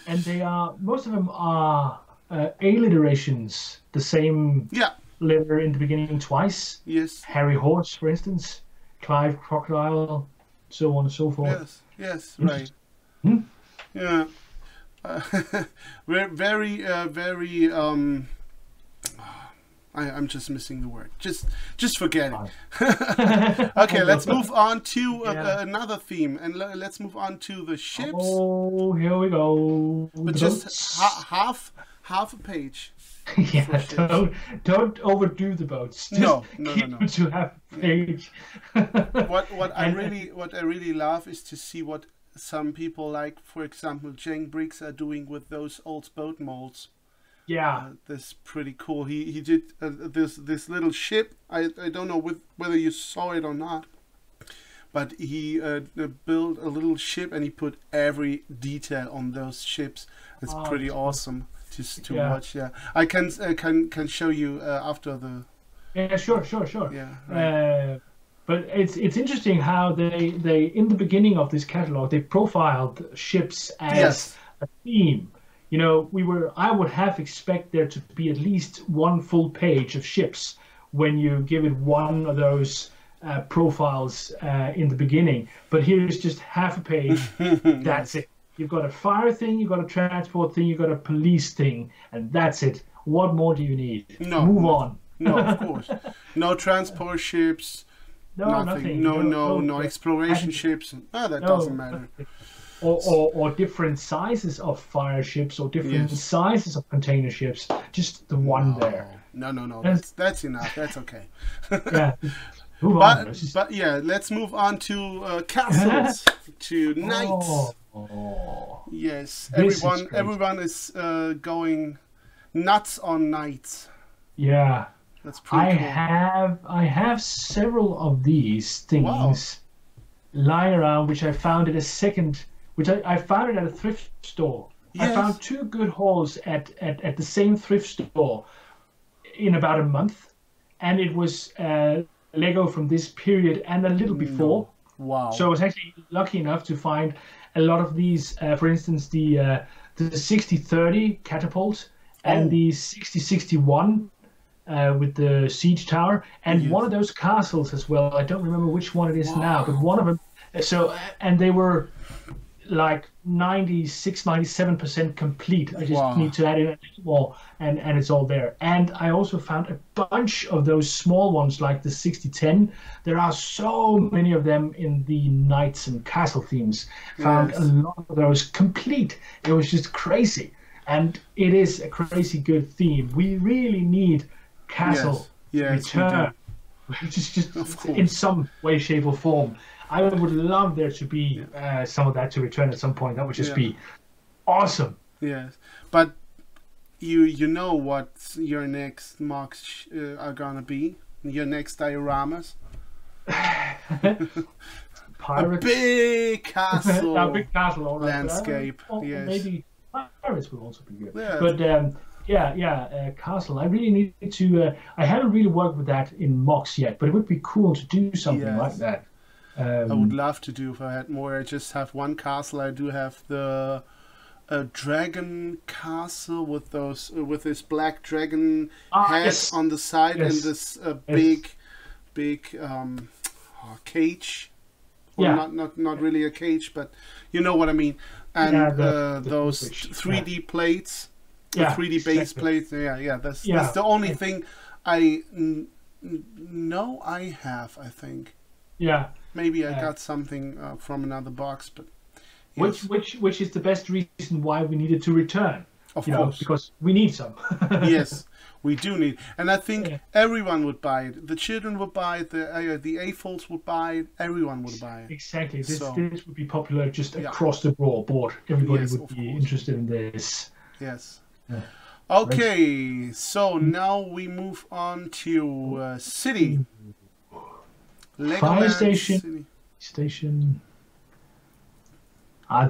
[SPEAKER 2] And they are most of them are alliterations. The same. Yeah. Letter in the beginning twice.
[SPEAKER 1] Yes.
[SPEAKER 2] Harry Horse, for instance. Clive Crocodile, so on and so forth.
[SPEAKER 1] Yes, right. Yeah. We're very. I'm just missing the word. Just forget it. Okay, let's move on to another theme, and let's move on to the ships.
[SPEAKER 2] Oh, here we go.
[SPEAKER 1] But just half a page.
[SPEAKER 2] Yeah, don't overdo the boats. Just
[SPEAKER 1] no.
[SPEAKER 2] To have a page.
[SPEAKER 1] what I really love is to see what some people like, for example, Jane Briggs are doing with those old boat molds.
[SPEAKER 2] Yeah,
[SPEAKER 1] that's pretty cool. He did this little ship. I don't know whether you saw it or not, but he built a little ship and he put every detail on those ships. It's pretty awesome. Just to watch, I can show you after the.
[SPEAKER 2] Yeah, sure.
[SPEAKER 1] Yeah. Right.
[SPEAKER 2] But it's interesting how they in the beginning of this catalog they profiled ships as a theme. You know, I would have expected there to be at least one full page of ships when you give it one of those profiles in the beginning. But here's just half a page. That's it. You've got a fire thing, you've got a transport thing, you've got a police thing, and that's it. What more do you need?
[SPEAKER 1] No.
[SPEAKER 2] Move on.
[SPEAKER 1] No, of course. No transport ships,
[SPEAKER 2] nothing.
[SPEAKER 1] No exploration ships. That doesn't matter.
[SPEAKER 2] Or different sizes of fire ships or different sizes of container ships. Just the one there.
[SPEAKER 1] No. That's enough. That's okay.
[SPEAKER 2] Yeah.
[SPEAKER 1] But yeah, let's move on to castles, to knights. Yes, everyone is going nuts on knights.
[SPEAKER 2] Yeah.
[SPEAKER 1] That's pretty cool.
[SPEAKER 2] I have several of these things lying around, which I found at I found it at a thrift store. Yes. I found 2 good hauls at the same thrift store in about a month, and it was Lego from this period and a little before.
[SPEAKER 1] Wow!
[SPEAKER 2] So I was actually lucky enough to find a lot of these. For instance, the 6030 catapult and the 6061 with the siege tower, and one of those castles as well. I don't remember which one it is now, but one of them. So and they were like 96-97% complete. I just need to add in a little more, and it's all there. And I also found a bunch of those small ones like the 6010. There are so many of them in the knights and castle themes. Found a lot of those complete. It was just crazy, and it is a crazy good theme. We really need castle return, just in some way, shape or form. I would love there to be some of that to return at some point. That would just be awesome.
[SPEAKER 1] Yes, but you know what your next mocks are gonna be? Your next dioramas?
[SPEAKER 2] Pirates.
[SPEAKER 1] A big castle.
[SPEAKER 2] A big castle, all right.
[SPEAKER 1] Landscape. Yes.
[SPEAKER 2] Maybe pirates would also be good. Yeah. But castle. I really need to. I haven't really worked with that in mocks yet, but it would be cool to do something like that.
[SPEAKER 1] I would love to do if I had more. I just have one castle. I do have the dragon castle with this black dragon head on the side and this big cage. Well, not really a cage, but you know what I mean. And those 3D plates, the 3D base plates. That's the only thing I know I have. I think.
[SPEAKER 2] Yeah.
[SPEAKER 1] Maybe I got something from another box, but
[SPEAKER 2] which is the best reason why we needed to return.
[SPEAKER 1] Of course,
[SPEAKER 2] because we need some.
[SPEAKER 1] Yes, we do need, and I think everyone would buy it. The children would buy it. The AFOLs would buy it. Everyone would buy it.
[SPEAKER 2] Exactly. This would be popular just across the board. Everybody would be interested in this.
[SPEAKER 1] Yes. Yeah. Okay, so now we move on to city.
[SPEAKER 2] Fire station.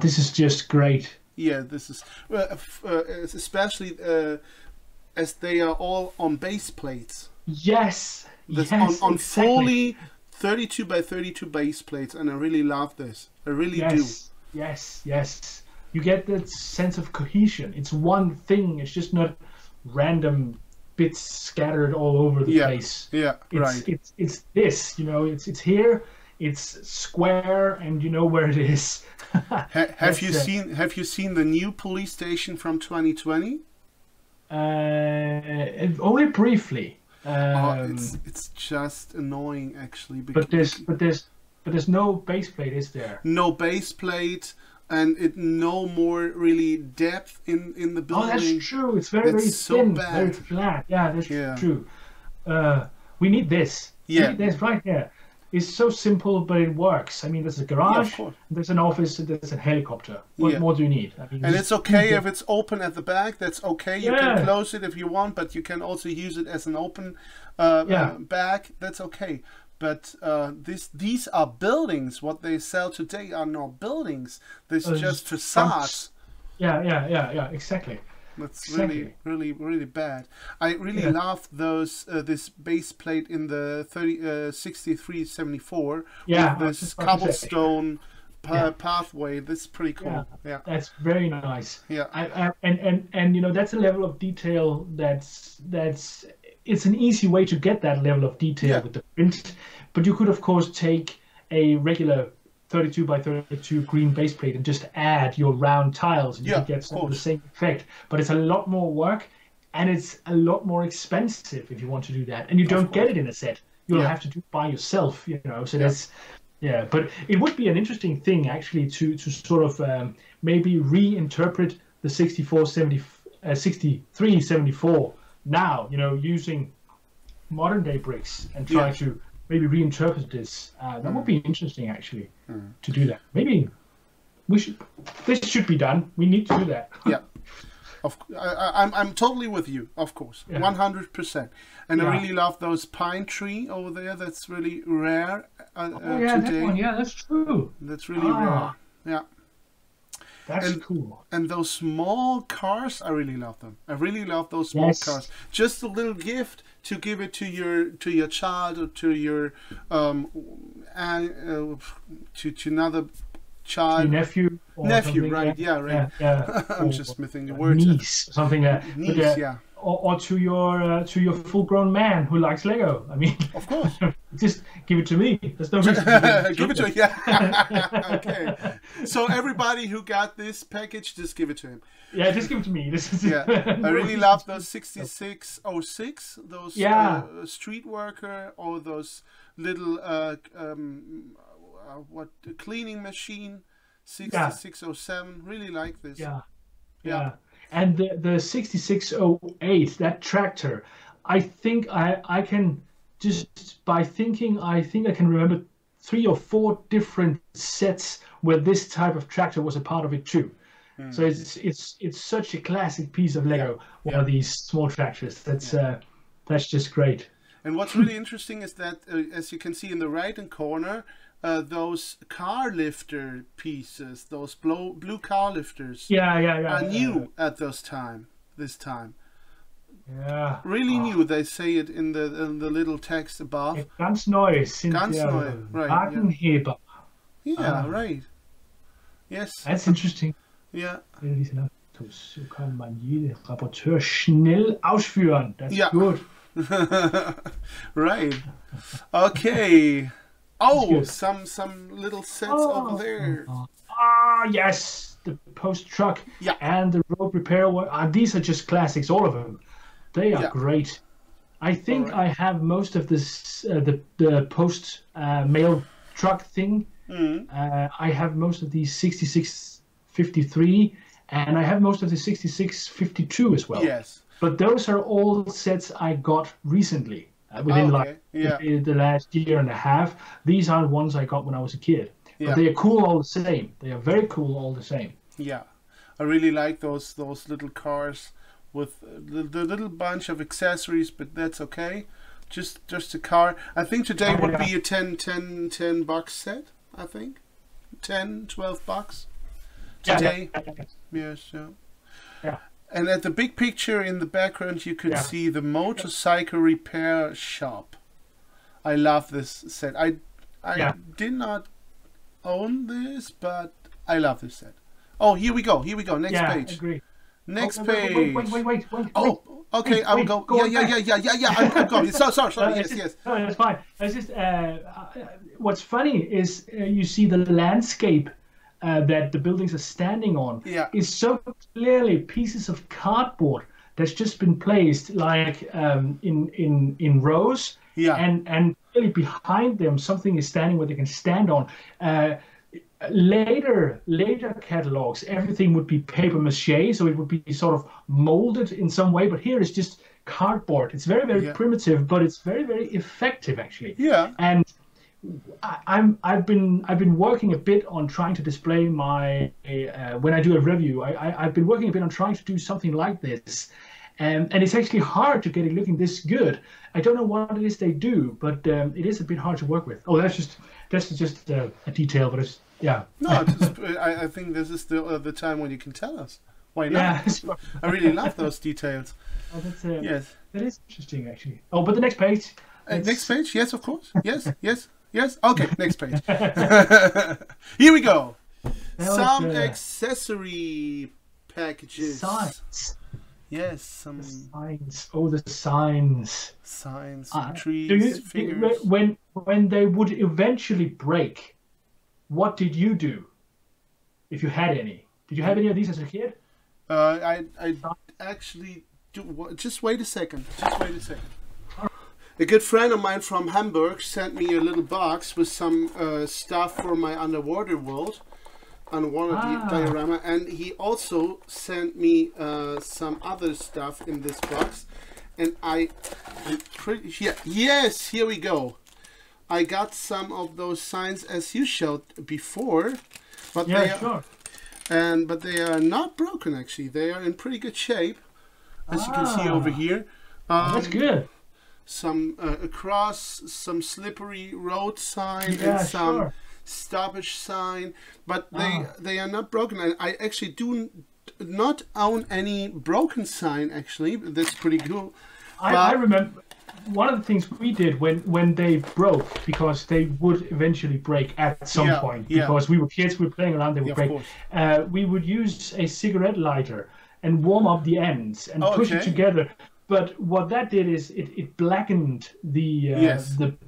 [SPEAKER 2] This is just great.
[SPEAKER 1] Yeah, this is especially as they are all on base plates.
[SPEAKER 2] Yes.
[SPEAKER 1] On fully 32 by 32 base plates, and I really love this. I really do.
[SPEAKER 2] Yes. You get that sense of cohesion. It's one thing. It's just not random bits scattered all over the place.
[SPEAKER 1] Yeah, right.
[SPEAKER 2] It's this, it's here, it's square, and you know where it is.
[SPEAKER 1] Have you seen the new police station from 2020?
[SPEAKER 2] Only briefly.
[SPEAKER 1] It's just annoying actually.
[SPEAKER 2] But there's no base plate, is there?
[SPEAKER 1] No base plate. And no more really depth in the building.
[SPEAKER 2] Oh, that's true. It's very thin, very flat. Yeah, that's true. We need this.
[SPEAKER 1] Yeah.
[SPEAKER 2] We need this right here. It's so simple, but it works. I mean, there's a garage, there's an office, there's a helicopter. What more do you need? I mean,
[SPEAKER 1] and it's okay if it's open at the back. That's okay. You can close it if you want, but you can also use it as an open bag. That's okay. But these are buildings. What they sell today are not buildings. This is just facades.
[SPEAKER 2] Yeah, exactly.
[SPEAKER 1] That's really bad. I really love those this base plate in the 6374 with this cobblestone pathway. That's pretty cool. Yeah,
[SPEAKER 2] that's very nice.
[SPEAKER 1] Yeah,
[SPEAKER 2] and that's a level of detail that's it's an easy way to get that level of detail with the print, but you could of course take a regular 32 by 32 green base plate and just add your round tiles and you could get the same effect. But it's a lot more work and it's a lot more expensive if you want to do that, and you don't get it in a set. you'll have to do it by yourself, you know. So that's but it would be an interesting thing actually to sort of maybe reinterpret the 6374 now, you know, using modern day bricks and try to maybe reinterpret this. That would be interesting actually to do that. Maybe this should be done. We need to do that.
[SPEAKER 1] I'm totally with you, of course, 100%. And I really love those pine tree over there. That's really rare today.
[SPEAKER 2] That one. Yeah, that's true.
[SPEAKER 1] That's really rare. Yeah.
[SPEAKER 2] That's cool.
[SPEAKER 1] And those small cars, I really love them. I really love those small cars. Just a little gift to give it to your child or to your to another child.
[SPEAKER 2] Your nephew.
[SPEAKER 1] Nephew, right? Yeah, right.
[SPEAKER 2] Yeah.
[SPEAKER 1] I'm just missing the words.
[SPEAKER 2] Niece, something like that.
[SPEAKER 1] Niece,
[SPEAKER 2] Or to your full-grown man who likes Lego. I mean,
[SPEAKER 1] of course.
[SPEAKER 2] Just give it to me. There's no reason.
[SPEAKER 1] Give it to him. Okay. So everybody who got this package, just give it to him.
[SPEAKER 2] Yeah, just give it to me. This is
[SPEAKER 1] I really love those 6606, those street worker, or those little cleaning machine 6607. Really like this.
[SPEAKER 2] Yeah. And the 6608, that tractor, I think I can just by thinking, I think I can remember 3 or 4 different sets where this type of tractor was a part of it too. So it's such a classic piece of Lego. One of these small tractors. That's just great.
[SPEAKER 1] And what's really interesting is that as you can see in the right-hand corner, those car lifter pieces, those blue car lifters, are new at this time.
[SPEAKER 2] Yeah,
[SPEAKER 1] really new. They say it in the little text above.
[SPEAKER 2] Ganz neu sind
[SPEAKER 1] right?
[SPEAKER 2] Wagenheber.
[SPEAKER 1] Right. Yes.
[SPEAKER 2] That's interesting.
[SPEAKER 1] Yeah.
[SPEAKER 2] So kann man jede Rapporteur schnell ausführen. That's good.
[SPEAKER 1] Right. Okay. Oh, some little sets over there.
[SPEAKER 2] Yes, the post truck
[SPEAKER 1] Yeah.
[SPEAKER 2] and the road repair work. These are just classics, all of them. They are great. I think I have most of this, the post mail truck thing. I have most of these 6653, and I have most of the 6652 as well.
[SPEAKER 1] Yes.
[SPEAKER 2] But those are all sets I got recently, within the last year and a half. These aren't ones I got when I was a kid. But they are cool all the same. They are very cool all the same.
[SPEAKER 1] Yeah. I really like those little cars with the little bunch of accessories, but that's okay. Just a car. I think today would be a 10 bucks set, I think. 10, 12 bucks today. Yes, yeah. And at the big picture in the background, you could see the motorcycle repair shop. I love this set. I did not own this, but I love this set. Oh, here we go. Next page.
[SPEAKER 2] I agree.
[SPEAKER 1] Next page.
[SPEAKER 2] Wait.
[SPEAKER 1] Oh, okay. I will go. Yeah. I'm going. Sorry. Yes.
[SPEAKER 2] No, that's fine. It's just what's funny is you see the landscape that the buildings are standing on is so clearly pieces of cardboard that's just been placed like in rows. And really behind them something is standing where they can stand on. Later catalogs, everything would be paper mache, so it would be sort of molded in some way, but here it's just cardboard. It's very primitive, but it's very effective actually. And I've been working a bit on trying to display my when I do a review. I've been working a bit on trying to do something like this, and it's actually hard to get it looking this good. I don't know what it is they do, but it is a bit hard to work with. Oh, that's just a detail, but it's no.
[SPEAKER 1] I think this is still the time when you can tell us. Why not? I really love those details.
[SPEAKER 2] Oh, yes, that is interesting actually. Oh, but the next page.
[SPEAKER 1] Next page, yes, of course. Yes. Okay, next page. Here we go. Some accessory packages.
[SPEAKER 2] Signs.
[SPEAKER 1] Yes, some
[SPEAKER 2] signs. Oh, the signs.
[SPEAKER 1] Signs, trees, figures.
[SPEAKER 2] When they would eventually break, what did you do? If you had any, did you have any of these as a kid? I
[SPEAKER 1] actually do. Just wait a second. A good friend of mine from Hamburg sent me a little box with some stuff for my underwater world on one of the diorama, and he also sent me some other stuff in this box, and I'm pretty sure, yes, here we go. I got some of those signs as you showed before, but but they are not broken actually. They are in pretty good shape, as you can see over here.
[SPEAKER 2] That's good.
[SPEAKER 1] Some a cross, some slippery road sign, and some stoppage sign, but they are not broken. I actually do not own any broken sign actually. That's pretty cool.
[SPEAKER 2] I remember one of the things we did when they broke, because they would eventually break at some point, because we were kids, we were playing around, they would break. We would use a cigarette lighter and warm up the ends and push it together. But what that did is it blackened the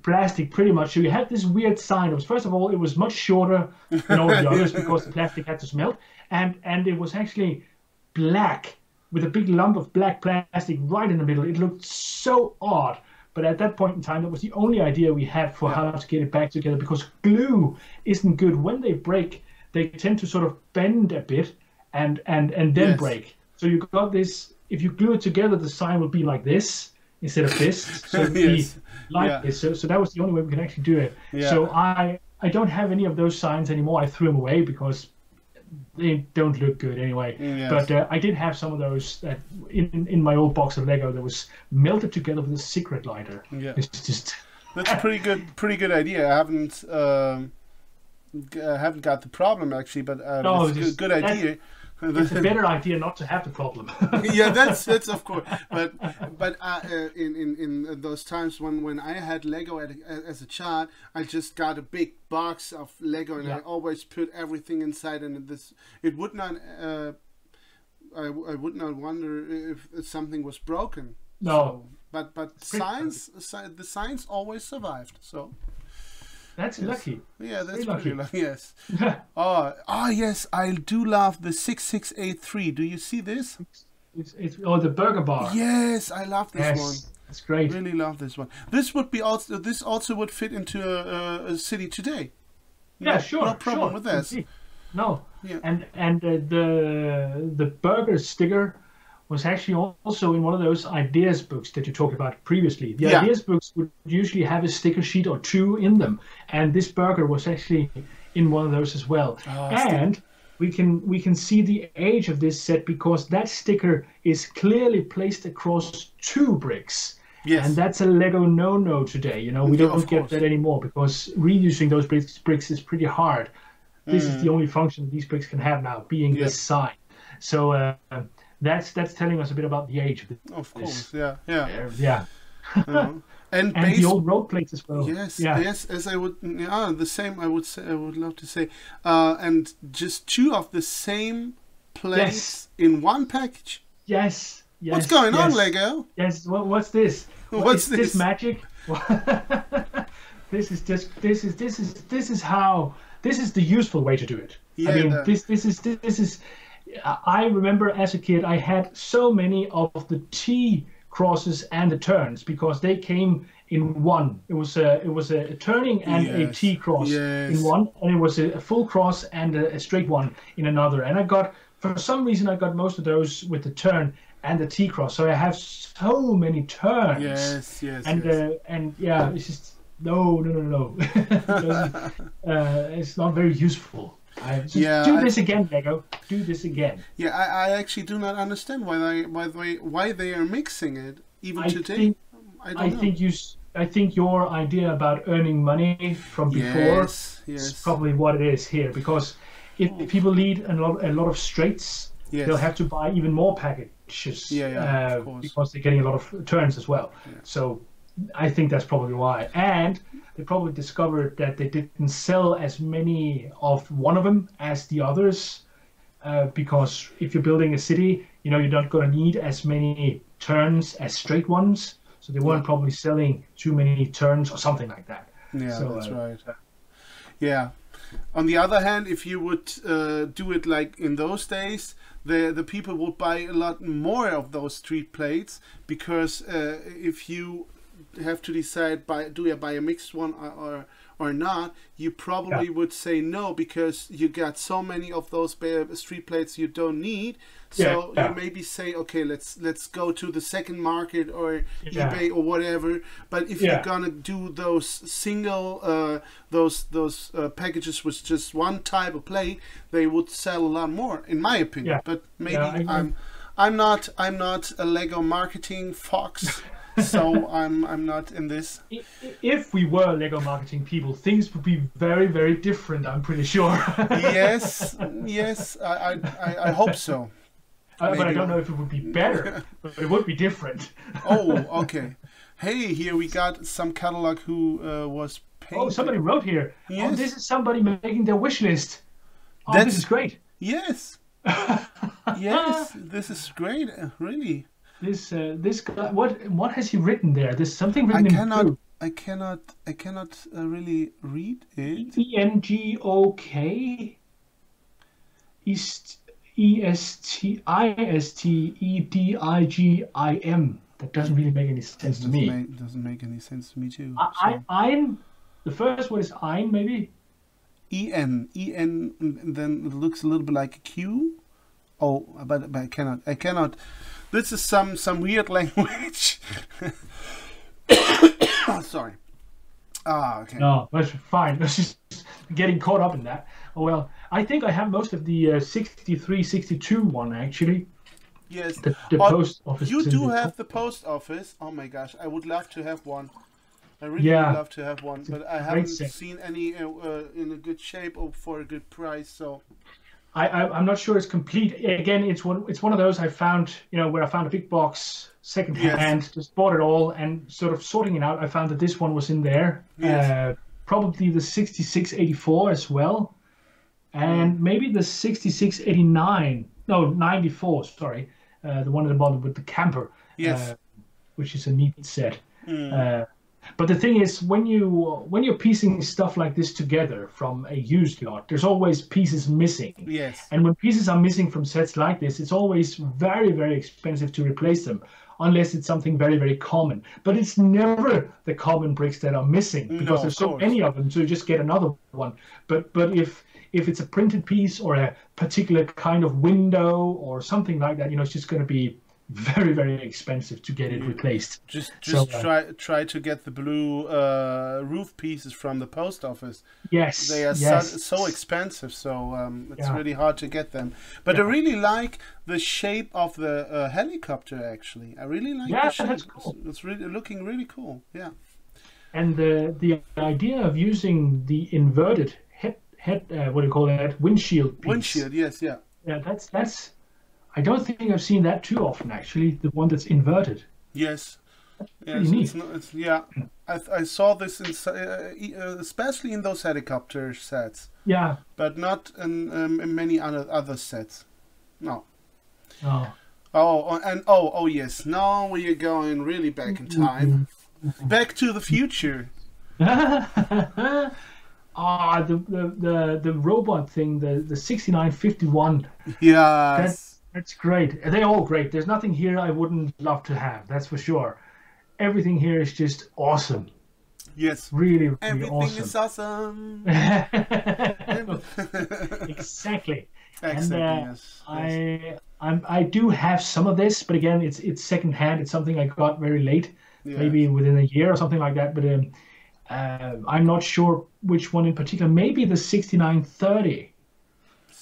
[SPEAKER 2] plastic pretty much. So you had this weird sign. It was, first of all, it was much shorter than all the others because the plastic had to smelt, and it was actually black with a big lump of black plastic right in the middle. It looked so odd. But at that point in time, that was the only idea we had for how to get it back together, because glue isn't good. When they break, they tend to sort of bend a bit and then break. So you got this. If you glue it together, the sign would be like this instead of this. So it would be like this. So that was the only way we could actually do it. So I don't have any of those signs anymore. I threw them away because they don't look good anyway. But I did have some of those that in my old box of Lego that was melted together with a cigarette lighter. It's just
[SPEAKER 1] that's a pretty good idea. I haven't got the problem actually, but it's a good idea.
[SPEAKER 2] It's a better idea not to have the problem.
[SPEAKER 1] that's of course. But in those times when I had Lego as a child, I just got a big box of Lego, and I always put everything inside, and it would not. I would not wonder if something was broken.
[SPEAKER 2] No,
[SPEAKER 1] so, but the signs always survived. So.
[SPEAKER 2] That's lucky.
[SPEAKER 1] Yeah, that's pretty lucky. Yes. Yes, I do love the 6683. Do you see this?
[SPEAKER 2] It's the burger bar.
[SPEAKER 1] Yes, I love this one.
[SPEAKER 2] It's great.
[SPEAKER 1] Really love this one. This would be also. This also would fit into a city today.
[SPEAKER 2] Yeah, sure.
[SPEAKER 1] No problem with this.
[SPEAKER 2] No. Yeah. And the burger sticker was actually also in one of those ideas books that you talked about previously. The ideas books would usually have a sticker sheet or two in them, and this burger was actually in one of those as well. And we can see the age of this set because that sticker is clearly placed across 2 bricks. Yes. And that's a Lego no-no today. You know, we don't get that anymore because reusing those bricks is pretty hard. This is the only function these bricks can have now, being this sign. So that's telling us a bit about the age of this.
[SPEAKER 1] Of course, and
[SPEAKER 2] the old road plates as well.
[SPEAKER 1] Yes, as I would, the same. I would say, I would love to say, and just 2 of the same plates in one package.
[SPEAKER 2] Yes.
[SPEAKER 1] What's going on, Lego?
[SPEAKER 2] Yes. What's this?
[SPEAKER 1] What's this?
[SPEAKER 2] This magic? This is the useful way to do it.
[SPEAKER 1] Yeah,
[SPEAKER 2] I mean, this is. I remember as a kid, I had so many of the T crosses and the turns because they came in one. It was a turning and a T cross in one, and it was a full cross and a straight one in another. And for some reason, I got most of those with the turn and the T cross. So I have so many turns. And it's just no. It's not very useful. Do this again, Lego. Do this again.
[SPEAKER 1] Yeah, I actually do not understand why they are mixing it even today. I
[SPEAKER 2] think your idea about earning money from before is probably what it is here. Because if people need a lot of straights, they'll have to buy even more packages. Of course. Because they're getting a lot of turns as well. Yeah. So I think that's probably why. And they probably discovered that they didn't sell as many of one of them as the others, because if you're building a city, you're not going to need as many turns as straight ones. So they weren't probably selling too many turns or something like that.
[SPEAKER 1] Yeah, so, that's right. Yeah. On the other hand, if you would do it like in those days, the people would buy a lot more of those street plates, because if you have to decide do I buy a mixed one or not, you probably would say no, because you got so many of those street plates you don't need. So you maybe say, okay, let's go to the second market or eBay or whatever. But if you're gonna do those single those packages with just one type of plate, they would sell a lot more, in my opinion. But maybe I'm not a Lego marketing fox. So I'm not in this.
[SPEAKER 2] If we were Lego marketing people, things would be very, very different, I'm pretty sure.
[SPEAKER 1] Yes, I hope so.
[SPEAKER 2] But I don't know if it would be better, but it would be different.
[SPEAKER 1] Oh, okay. Hey, here we got some catalog who was painted.
[SPEAKER 2] Oh, somebody wrote here.
[SPEAKER 1] Yes.
[SPEAKER 2] Oh, this is somebody making their wish list. Oh, this is great.
[SPEAKER 1] Yes. Yes, this is great, really.
[SPEAKER 2] This guy, what has he written there? There's something written in blue.
[SPEAKER 1] I cannot really read it.
[SPEAKER 2] ENGOK ESTISTEDIGIM. That doesn't really make any sense to me.
[SPEAKER 1] Doesn't make any sense to me too.
[SPEAKER 2] Ein. The first one is Ein, maybe.
[SPEAKER 1] EN, then it looks a little bit like a Q. Oh, but I cannot. This is some weird language. Oh, sorry. Ah, okay.
[SPEAKER 2] No, that's fine. That's just getting caught up in that. Oh well, I think I have most of the 63, 62 one actually.
[SPEAKER 1] Yes.
[SPEAKER 2] The post office.
[SPEAKER 1] You do have the post office. Oh my gosh, I would love to have one. I really would love to have one, but I haven't seen any in a good shape or for a good price. So
[SPEAKER 2] I'm not sure it's complete. Again, it's one of those I found, where I found a big box second hand, just bought it all, and sort of sorting it out, I found that this one was in there. Yes. Probably the 6684 as well, and maybe the 6689. No, 94. Sorry, the one at the bottom with the camper.
[SPEAKER 1] Yes.
[SPEAKER 2] Which is a neat set. But the thing is, when you're piecing stuff like this together from a used lot, there's always pieces missing.
[SPEAKER 1] Yes.
[SPEAKER 2] And when pieces are missing from sets like this, it's always very, very expensive to replace them, unless it's something very, very common. But it's never the common bricks that are missing, because there's so many of them, so you just get another one. But if it's a printed piece or a particular kind of window or something like that, it's just going to be very, very expensive to get it replaced.
[SPEAKER 1] Just try to get the blue roof pieces from the post office.
[SPEAKER 2] Yes,
[SPEAKER 1] they are so expensive, so it's really hard to get them. But I really like the shape of the helicopter. Actually, I really like the shape. That's cool. It's really looking really cool. Yeah.
[SPEAKER 2] And the idea of using the inverted head what do you call that, windshield piece.
[SPEAKER 1] Windshield, yes, yeah.
[SPEAKER 2] Yeah, that's. I don't think I've seen that too often, actually, the one that's inverted.
[SPEAKER 1] Yes.
[SPEAKER 2] Neat.
[SPEAKER 1] I saw this especially in those helicopter sets.
[SPEAKER 2] Yeah.
[SPEAKER 1] But not in many other sets. No.
[SPEAKER 2] Oh.
[SPEAKER 1] Oh yes. Now we are going really back in time. Back to the future.
[SPEAKER 2] The robot thing, the 6951.
[SPEAKER 1] Yes.
[SPEAKER 2] That's great. They're all great. There's nothing here I wouldn't love to have. That's for sure. Everything here is just awesome.
[SPEAKER 1] Yes.
[SPEAKER 2] Really, really
[SPEAKER 1] everything
[SPEAKER 2] awesome.
[SPEAKER 1] is awesome.
[SPEAKER 2] Exactly.
[SPEAKER 1] Exactly.
[SPEAKER 2] And,
[SPEAKER 1] yes.
[SPEAKER 2] I do have some of this, but again, it's secondhand. It's something I got very late, maybe within a year or something like that. But I'm not sure which one in particular. Maybe the 6930.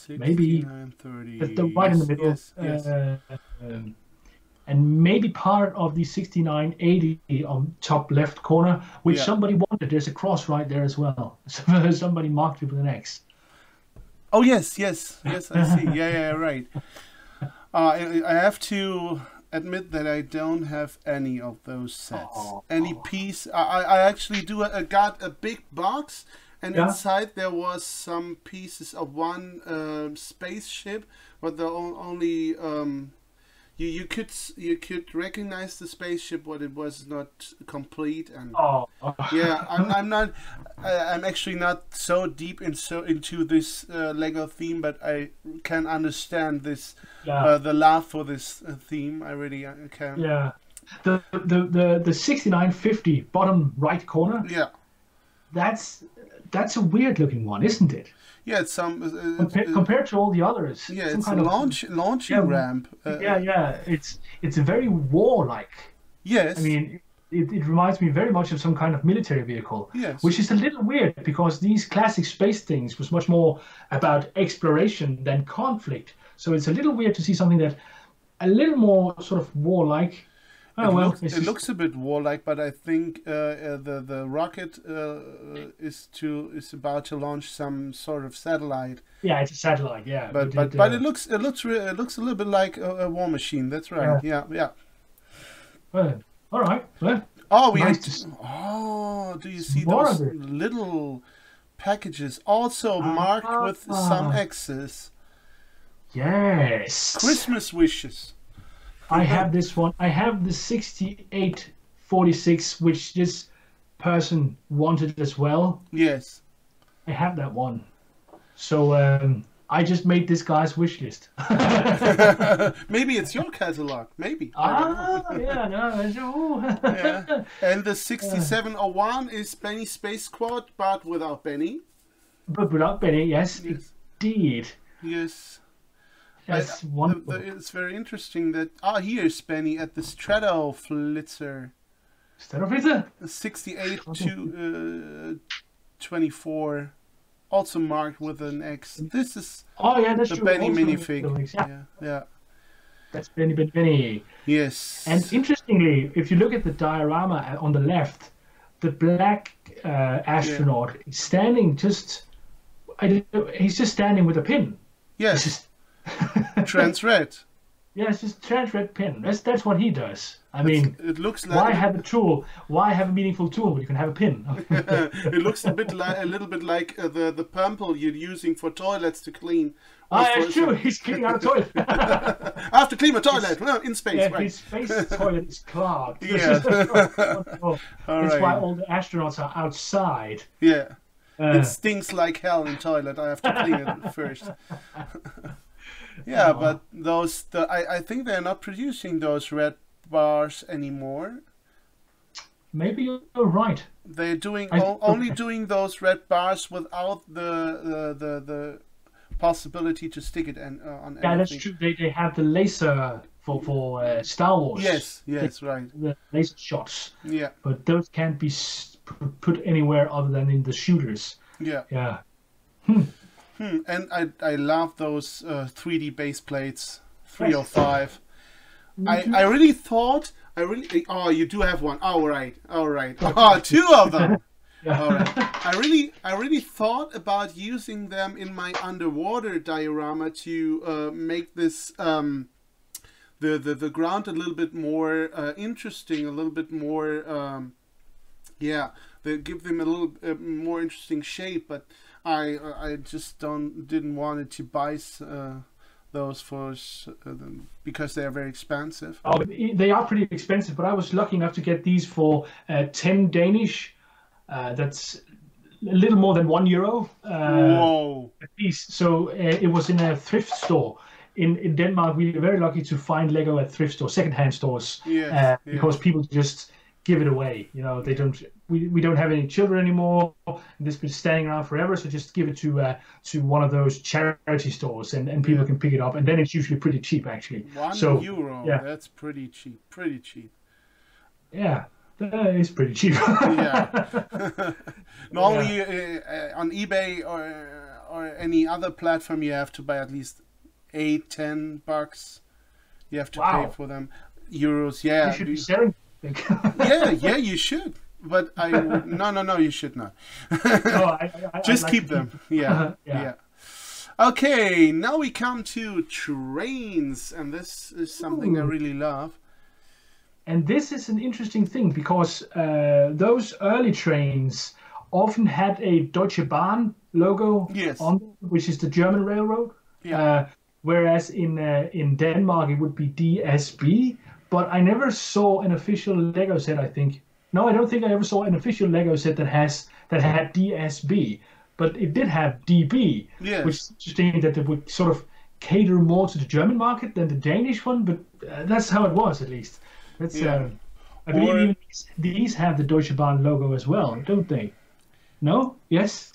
[SPEAKER 2] Maybe the right in the middle.
[SPEAKER 1] Yes.
[SPEAKER 2] And maybe part of the 6980 on top left corner, which somebody wanted. There's a cross right there as well. Somebody marked it with an X.
[SPEAKER 1] Oh yes, I see. Yeah, right. I have to admit that I don't have any of those sets. Any piece. I actually got a big box. And inside there was some pieces of one spaceship, but the only you could recognize the spaceship, but it was not complete. And I'm actually not so deep into this Lego theme, but I can understand this the love for this theme. I really can.
[SPEAKER 2] Yeah. The 6950 bottom right corner.
[SPEAKER 1] Yeah.
[SPEAKER 2] That's a weird looking one, isn't it?
[SPEAKER 1] Yeah, it's some
[SPEAKER 2] compared to all the others.
[SPEAKER 1] Yeah, it's a launching ramp.
[SPEAKER 2] Yeah. It's very warlike.
[SPEAKER 1] Yes.
[SPEAKER 2] I mean, it reminds me very much of some kind of military vehicle.
[SPEAKER 1] Yes.
[SPEAKER 2] Which is a little weird because these classic space things was much more about exploration than conflict. So it's a little weird to see something that a little more sort of warlike.
[SPEAKER 1] It looks a bit warlike, but I think the rocket is about to launch some sort of satellite.
[SPEAKER 2] Yeah, it's a satellite. Yeah,
[SPEAKER 1] but it looks a little bit like a war machine. That's right. Yeah.
[SPEAKER 2] Well, all right. Well,
[SPEAKER 1] do you see those little packages also marked with some X's?
[SPEAKER 2] Yes.
[SPEAKER 1] Christmas wishes.
[SPEAKER 2] I have this one. I have the 6846, which this person wanted as well.
[SPEAKER 1] Yes.
[SPEAKER 2] I have that one. So I just made this guy's wish list.
[SPEAKER 1] Maybe it's your catalog. Maybe.
[SPEAKER 2] Yeah.
[SPEAKER 1] And the 6701 is Benny Space Squad, but without Benny.
[SPEAKER 2] But without Benny, yes. Indeed.
[SPEAKER 1] Yes.
[SPEAKER 2] That's wonderful.
[SPEAKER 1] It's very interesting that here's Benny at the Stratoflitzer.
[SPEAKER 2] Stratoflitzer?
[SPEAKER 1] 68 to 24, also marked with an X. This is
[SPEAKER 2] that's
[SPEAKER 1] the
[SPEAKER 2] true.
[SPEAKER 1] Benny
[SPEAKER 2] also
[SPEAKER 1] minifig. Yeah.
[SPEAKER 2] That's Benny.
[SPEAKER 1] Yes.
[SPEAKER 2] And interestingly, if you look at the diorama on the left, the black astronaut is standing he's just standing with a pin.
[SPEAKER 1] Yes. Trans red.
[SPEAKER 2] Yeah, it's just trans red pin. That's what he does. I mean,
[SPEAKER 1] it looks like
[SPEAKER 2] why have a tool? Why have a meaningful tool when you can have a pin?
[SPEAKER 1] It looks a little bit like the pumple you're using for toilets to clean.
[SPEAKER 2] It's true. He's cleaning out a toilet.
[SPEAKER 1] I have to clean a toilet in space.
[SPEAKER 2] Yeah,
[SPEAKER 1] right.
[SPEAKER 2] His space toilet is clogged.
[SPEAKER 1] Yeah.
[SPEAKER 2] That's why all the astronauts are outside.
[SPEAKER 1] Yeah. It stinks like hell in toilet. I have to clean it first. Yeah, but I think they're not producing those red bars anymore.
[SPEAKER 2] Maybe you're right.
[SPEAKER 1] They're only doing those red bars without the possibility to stick it on anything.
[SPEAKER 2] Yeah, that's true. They have the laser for Star Wars.
[SPEAKER 1] Yes, right.
[SPEAKER 2] The laser shots.
[SPEAKER 1] Yeah.
[SPEAKER 2] But those can't be put anywhere other than in the shooters.
[SPEAKER 1] Yeah.
[SPEAKER 2] Yeah.
[SPEAKER 1] And I love those 3D base plates, 305. I really thought, you do have one. All right. Two of them.
[SPEAKER 2] Yeah.
[SPEAKER 1] All right. I really thought about using them in my underwater diorama to make this the ground a little bit more interesting, a little bit more they give them a little more interesting shape, but I just didn't want to buy those because they are very expensive.
[SPEAKER 2] Oh, they are pretty expensive, but I was lucky enough to get these for 10 Danish. That's a little more than €1.
[SPEAKER 1] Whoa!
[SPEAKER 2] A piece. So it was in a thrift store. In Denmark, we were very lucky to find Lego at thrift stores, secondhand stores, because people just give it away. You know, they don't. We don't have any children anymore. This has been standing around forever, so just give it to one of those charity stores, and people can pick it up. And then it's usually pretty cheap, actually.
[SPEAKER 1] €1. Yeah. That's pretty cheap. Pretty cheap.
[SPEAKER 2] Yeah. That is pretty cheap.
[SPEAKER 1] Yeah. Normally on eBay or any other platform, you have to buy at least $8-10. You have to pay for them. Euros, yeah.
[SPEAKER 2] You should be selling.
[SPEAKER 1] yeah, you should. But no, you should not. Just keep them. Yeah. Okay, now we come to trains, and this is something I really love.
[SPEAKER 2] And this is an interesting thing because those early trains often had a Deutsche Bahn logo on them, which is the German railroad.
[SPEAKER 1] Yeah.
[SPEAKER 2] Whereas in Denmark it would be DSB. But I never saw an official Lego set, I think. No, I don't think I ever saw an official Lego set that had DSB. But it did have DB, which is interesting that it would sort of cater more to the German market than the Danish one. But that's how it was, at least. That's
[SPEAKER 1] Yeah.
[SPEAKER 2] I believe even these have the Deutsche Bahn logo as well, don't they? No? Yes?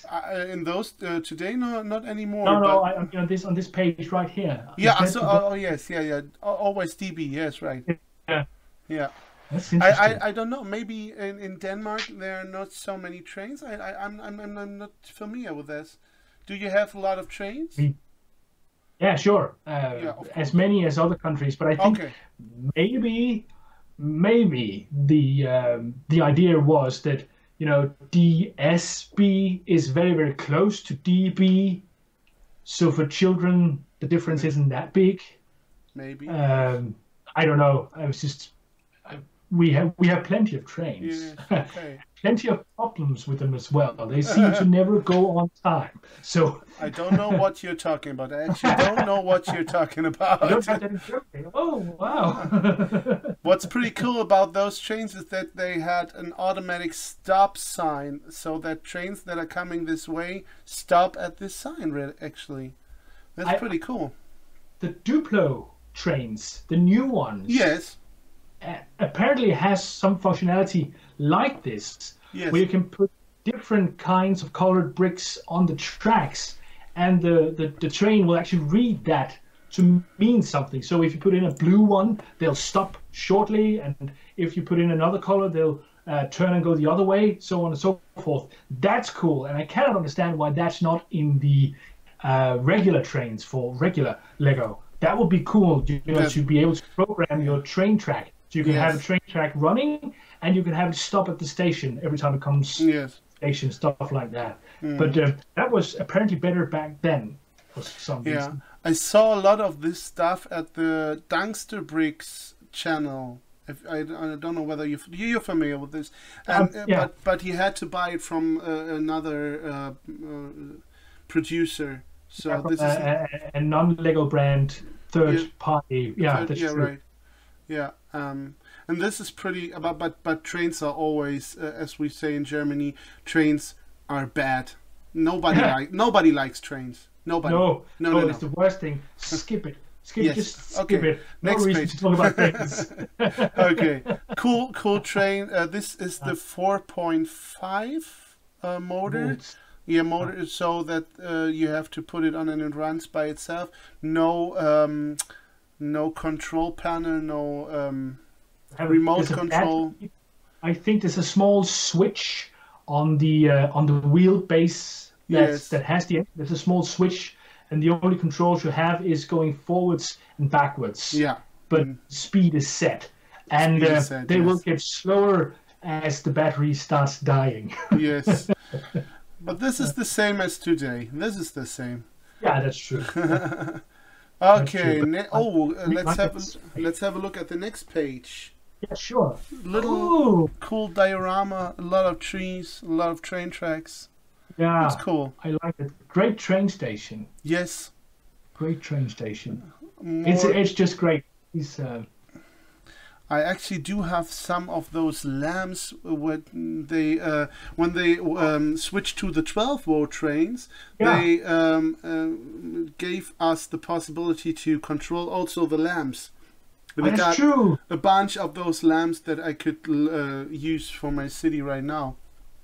[SPEAKER 1] In those today, no, not anymore.
[SPEAKER 2] No,
[SPEAKER 1] but...
[SPEAKER 2] I'm on this page right here.
[SPEAKER 1] Yeah. Oh, yes. Yeah. Always DB. Yes, right.
[SPEAKER 2] Yeah.
[SPEAKER 1] Yeah.
[SPEAKER 2] That's interesting.
[SPEAKER 1] I don't know. Maybe in Denmark there are not so many trains. I'm not familiar with this. Do you have a lot of trains?
[SPEAKER 2] Yeah, sure. As many as other countries, but I think maybe the idea was that, you know, DSB is very, very close to DB, so for children the difference isn't that big.
[SPEAKER 1] Maybe.
[SPEAKER 2] I don't know. I was just we have plenty of trains.
[SPEAKER 1] Yeah, okay.
[SPEAKER 2] Plenty of problems with them as well. They seem to never go on time. So
[SPEAKER 1] I don't know what you're talking about. I actually don't know what you're talking about.
[SPEAKER 2] I don't have that in Germany. Oh, wow.
[SPEAKER 1] What's pretty cool about those trains is that they had an automatic stop sign, so that trains that are coming this way stop at this sign, actually. That's pretty cool.
[SPEAKER 2] The Duplo trains, the new ones.
[SPEAKER 1] Yes.
[SPEAKER 2] Apparently has some functionality like this,
[SPEAKER 1] yes.
[SPEAKER 2] where you can put different kinds of colored bricks on the tracks, and the train will actually read that to mean something. So if you put in a blue one, they'll stop shortly, and if you put in another color, they'll turn and go the other way, so on and so forth. That's cool, and I cannot understand why that's not in the regular trains for regular Lego. That would be cool, you know, to be able to program your train track. So you can have a train track running, and you can have it stop at the station every time it comes.
[SPEAKER 1] Yes.
[SPEAKER 2] Station, stuff like that. But that was apparently better back then for some reason.
[SPEAKER 1] I saw a lot of this stuff at the Duplo Bricks channel. I don't know whether you're familiar with this. And, but you had to buy it from another producer. So this is
[SPEAKER 2] a non-Lego brand, third party. Yeah, that's true.
[SPEAKER 1] Right. Yeah, and this is pretty. But trains are always, as we say in Germany, trains are bad. Nobody likes trains. Nobody. No.
[SPEAKER 2] It's the worst thing. Skip it. Just skip it. No
[SPEAKER 1] Next
[SPEAKER 2] reason
[SPEAKER 1] page.
[SPEAKER 2] to talk about trains.
[SPEAKER 1] Okay, cool train. This is the 4.5 motor. Yeah, motor, so that you have to put it on and it runs by itself. No control panel, no remote control.
[SPEAKER 2] I think there's a small switch on the wheelbase that has there's a small switch, and the only controls you have is going forwards and backwards.
[SPEAKER 1] Yeah.
[SPEAKER 2] But speed is set, and they will get slower as the battery starts dying.
[SPEAKER 1] Yes. But this is the same as today. This is the same.
[SPEAKER 2] Yeah, that's true.
[SPEAKER 1] Okay. Let's have a look at the next page.
[SPEAKER 2] Yeah, sure.
[SPEAKER 1] Little cool diorama. A lot of trees. A lot of train tracks.
[SPEAKER 2] Yeah,
[SPEAKER 1] it's cool.
[SPEAKER 2] I like it. Great train station.
[SPEAKER 1] Yes.
[SPEAKER 2] Great train station. It's just great.
[SPEAKER 1] I actually do have some of those lamps when they switched to the 12-volt trains. They gave us the possibility to control also the lamps.
[SPEAKER 2] That's true.
[SPEAKER 1] A bunch of those lamps that I could use for my city right now.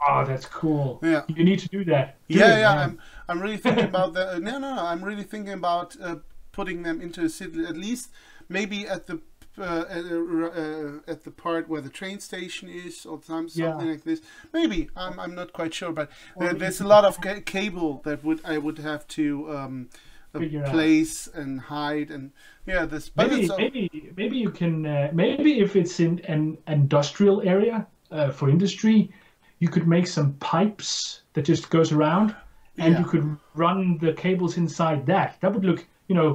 [SPEAKER 2] Oh, that's cool.
[SPEAKER 1] Yeah,
[SPEAKER 2] you need to do that.
[SPEAKER 1] I'm really thinking about that. No. I'm really thinking about putting them into a city, at least maybe at the part where the train station is, or something like this. Maybe I'm not quite sure, but there's a lot of cable that I would have to place and hide, and this. But
[SPEAKER 2] maybe you can maybe if it's in an industrial area for industry, you could make some pipes that just goes around, and you could run the cables inside that. That would look,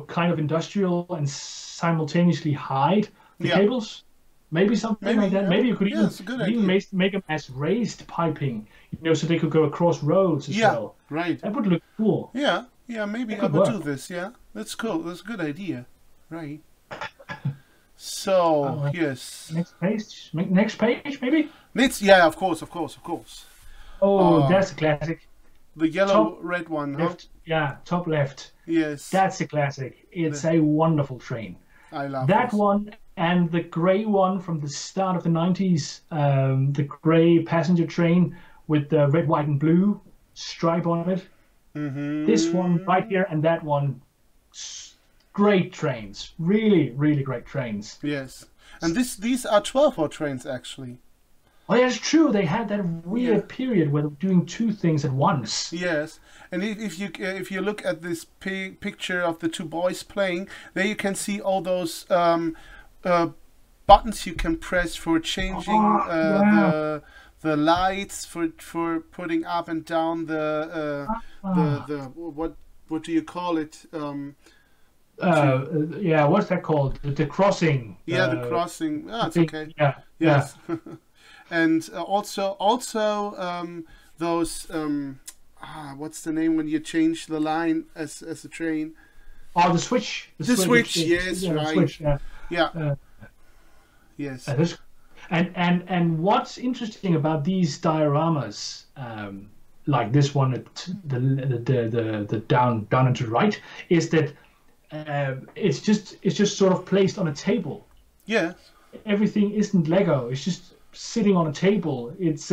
[SPEAKER 2] kind of industrial and simultaneously hide the cables. Maybe something like that. Maybe you could even make them as raised piping, so they could go across roads as well.
[SPEAKER 1] Right.
[SPEAKER 2] That would look cool.
[SPEAKER 1] Yeah, maybe I would do this. Yeah, that's cool. That's a good idea. Right. So, yes.
[SPEAKER 2] Next page, maybe?
[SPEAKER 1] Of course.
[SPEAKER 2] Oh, that's a classic.
[SPEAKER 1] The yellow-red one,
[SPEAKER 2] left, huh? Yeah, top left.
[SPEAKER 1] Yes.
[SPEAKER 2] That's a classic. It's a wonderful train.
[SPEAKER 1] I love
[SPEAKER 2] that one, and the grey one from the start of the 90s, the grey passenger train with the red, white, and blue stripe on it. This one right here and that one, great trains, really, really great trains.
[SPEAKER 1] Yes, and these are 12-volt trains actually.
[SPEAKER 2] Oh, yeah, it's true. They had that weird period where they were doing two things at once.
[SPEAKER 1] Yes, and if you look at this picture of the two boys playing, there you can see all those buttons you can press for changing the lights, for putting up and down the what do you call it?
[SPEAKER 2] What's that called? The crossing.
[SPEAKER 1] Yeah, the crossing. It's okay.
[SPEAKER 2] Yeah.
[SPEAKER 1] Yes. And also those what's the name when you change the line as a train?
[SPEAKER 2] Oh, the switch.
[SPEAKER 1] The switch. Yes, right.
[SPEAKER 2] Switch,
[SPEAKER 1] yes.
[SPEAKER 2] And what's interesting about these dioramas, like this one, the down and to the right, is that it's just sort of placed on a table.
[SPEAKER 1] Yeah.
[SPEAKER 2] Everything isn't Lego. It's just sitting on a table. It's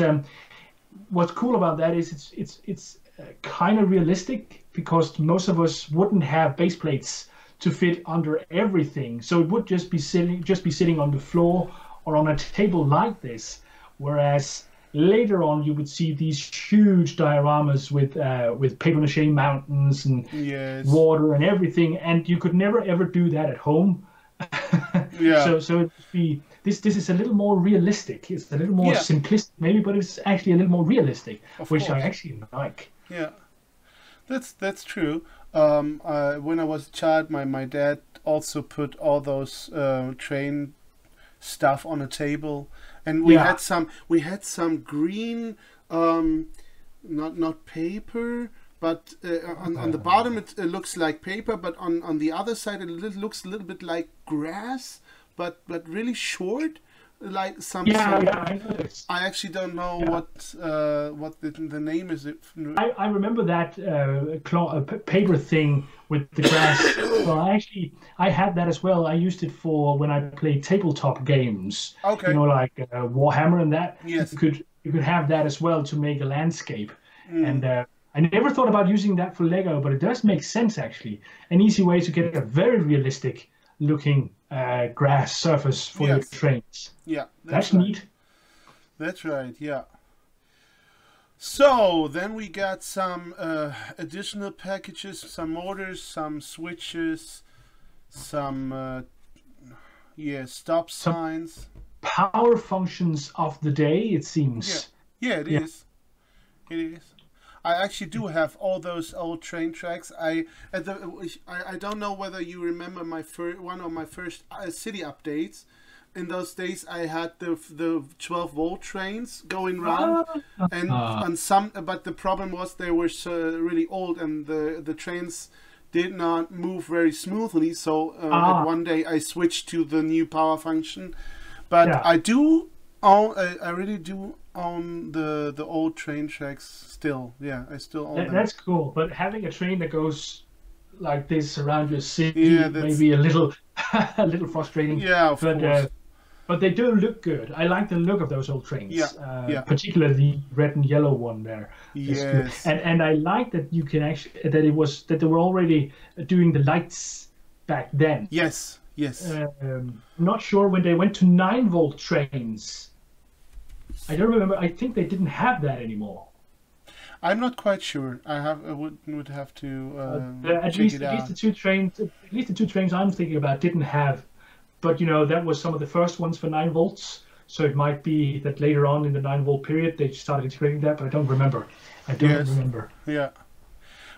[SPEAKER 2] what's cool about that is it's kind of realistic, because most of us wouldn't have base plates to fit under everything, so it would just be sitting on the floor or on a table like this. Whereas later on you would see these huge dioramas with paper mache mountains and water and everything, and you could never ever do that at home. So it'd be this is a little more realistic. It's a little more simplistic maybe, but it's actually a little more realistic, which I actually like.
[SPEAKER 1] Yeah, that's true. When I was a child, my dad also put all those train stuff on a table, and we had some green not paper, but on the bottom it looks like paper, but on the other side it looks a little bit like grass, but really short, like some.
[SPEAKER 2] I noticed.
[SPEAKER 1] I actually don't know what the name is.
[SPEAKER 2] I remember that paper thing with the grass. Well, I had that as well. I used it for when I played tabletop games.
[SPEAKER 1] Okay.
[SPEAKER 2] You know, like Warhammer and that.
[SPEAKER 1] Yes.
[SPEAKER 2] You could have that as well to make a landscape. And I never thought about using that for Lego, but it does make sense actually. An easy way to get a very realistic looking grass surface for your trains.
[SPEAKER 1] Yeah,
[SPEAKER 2] that's neat.
[SPEAKER 1] That's right. Yeah. So then we got some additional packages, some motors, some switches, some stop signs.
[SPEAKER 2] Power functions of the day, it seems.
[SPEAKER 1] Yeah, it is. It is. I actually do have all those old train tracks. I don't know whether you remember one of my first city updates. In those days, I had the 12-volt trains going round, and on some. But the problem was they were really old, and the trains did not move very smoothly. So one day I switched to the new power function. But I really do own the old train tracks still. Yeah, I still own them.
[SPEAKER 2] That's cool. But having a train that goes like this around your city may be a little frustrating.
[SPEAKER 1] Yeah, of course.
[SPEAKER 2] But they do look good. I like the look of those old trains. Particularly the red and yellow one there.
[SPEAKER 1] Yes.
[SPEAKER 2] And I like that you can actually that they were already doing the lights back then.
[SPEAKER 1] Yes. Yes.
[SPEAKER 2] Not sure when they went to 9-volt trains. I don't remember. I think they didn't have that anymore.
[SPEAKER 1] I'm not quite sure. I would have to
[SPEAKER 2] at least the two trains I'm thinking about didn't have. But you know, that was some of the first ones for 9 volts. So it might be that later on in the 9-volt period they started integrating that, but I don't remember. Remember.
[SPEAKER 1] Yeah.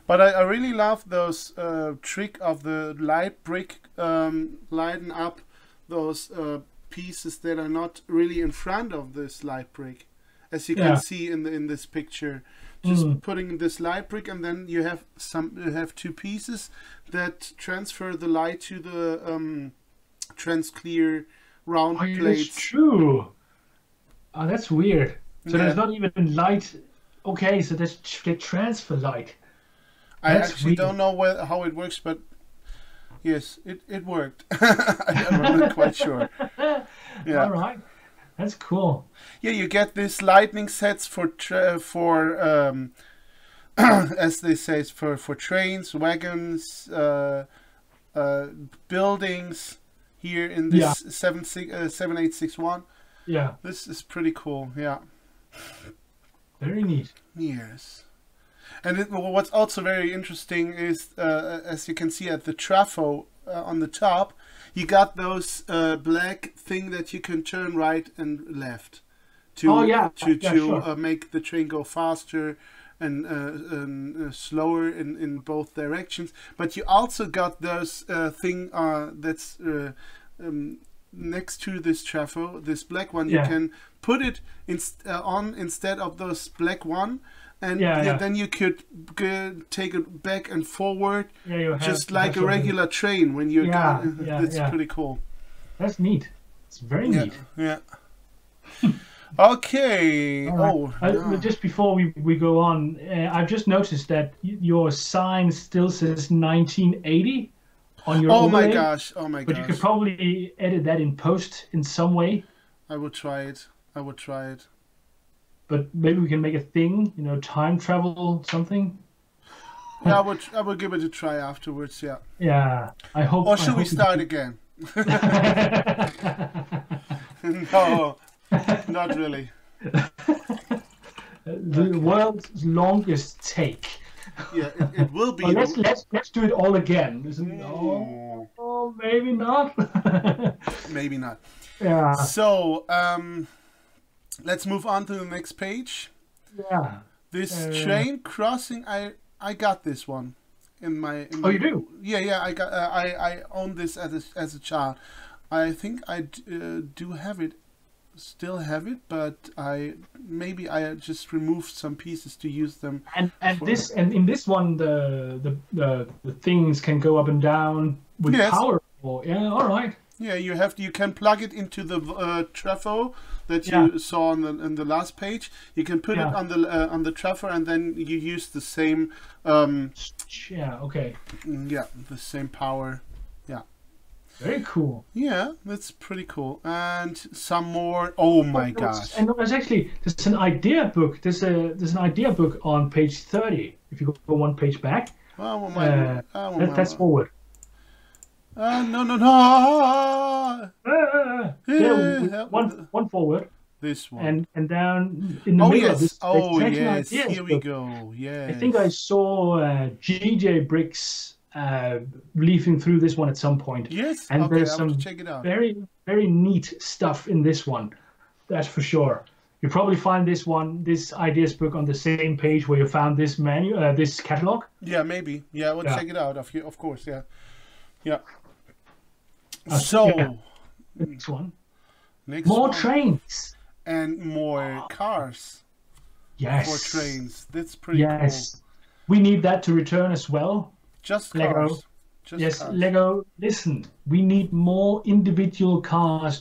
[SPEAKER 1] But I really love those trick of the light brick lighting up those pieces that are not really in front of this light brick, as you can see in this picture. Just putting this light brick, and then you have two pieces that transfer the light to the transclear round plates.
[SPEAKER 2] That's true. Oh, that's weird. So there's not even light. Okay, so they transfer light.
[SPEAKER 1] I actually don't know how it works, but Yes, it worked. I'm not quite sure. Yeah.
[SPEAKER 2] All right. That's cool.
[SPEAKER 1] Yeah, you get these lightning sets for as they say, for trains, wagons, buildings here in this 7861.
[SPEAKER 2] Yeah.
[SPEAKER 1] This is pretty cool. Yeah.
[SPEAKER 2] Very neat.
[SPEAKER 1] Yes. And what's also very interesting is, as you can see at the trafo on the top, you got those black thing that you can turn right and left to sure. Make the train go faster and slower in both directions. But you also got those thing that's next to this trafo, this black one. You can put it on instead of those black one. And then you could take it back and forward, just like a regular train when you're going. That's pretty cool.
[SPEAKER 2] That's neat. It's very neat.
[SPEAKER 1] Yeah. Okay.
[SPEAKER 2] Right. Just before we go on, I've just noticed that your sign still says 1980 on your overlay.
[SPEAKER 1] My gosh.
[SPEAKER 2] But you could probably edit that in post in some way.
[SPEAKER 1] I would try it.
[SPEAKER 2] But maybe we can make a thing, time travel something.
[SPEAKER 1] Yeah, I would give it a try afterwards. Yeah.
[SPEAKER 2] Yeah, I hope.
[SPEAKER 1] Or should we start again? No, not really.
[SPEAKER 2] The world's longest take.
[SPEAKER 1] Yeah, it will be.
[SPEAKER 2] Well, let's do it all again. Oh, maybe not.
[SPEAKER 1] Maybe not.
[SPEAKER 2] Yeah.
[SPEAKER 1] So, let's move on to the next page.
[SPEAKER 2] Yeah.
[SPEAKER 1] This train crossing, I got this one in my.
[SPEAKER 2] Oh, you do?
[SPEAKER 1] Yeah. I got. I own this as a child. I think I do have it. Still have it, but I just removed some pieces to use them.
[SPEAKER 2] And in this one the things can go up and down with power. All right.
[SPEAKER 1] Yeah, you can plug it into the trafo that you saw in the last page. You can put it on the trafo, and then you use the same.
[SPEAKER 2] Okay.
[SPEAKER 1] Yeah, the same power. Yeah.
[SPEAKER 2] Very cool.
[SPEAKER 1] Yeah, that's pretty cool. And some more. Oh my gosh!
[SPEAKER 2] And there's an idea book. There's an idea book on page 30. If you go one page back. That's forward.
[SPEAKER 1] No.
[SPEAKER 2] One forward.
[SPEAKER 1] This one.
[SPEAKER 2] And down in the middle of this.
[SPEAKER 1] Yes. Here we go. Yes.
[SPEAKER 2] I think I saw GJ Bricks leafing through this one at some point.
[SPEAKER 1] Yes.
[SPEAKER 2] And there's
[SPEAKER 1] some check it out.
[SPEAKER 2] very, very neat stuff in this one. That's for sure. You probably find this ideas book on the same page where you found this this catalog.
[SPEAKER 1] Yeah, maybe. Yeah, we'll check it out. Of course. Yeah. Yeah. So,
[SPEAKER 2] next one. More trains
[SPEAKER 1] and more cars.
[SPEAKER 2] Yes.
[SPEAKER 1] For trains. That's pretty cool.
[SPEAKER 2] We need that to return as well.
[SPEAKER 1] Just
[SPEAKER 2] LEGO.
[SPEAKER 1] cars.
[SPEAKER 2] Cars. LEGO. Listen, we need more individual cars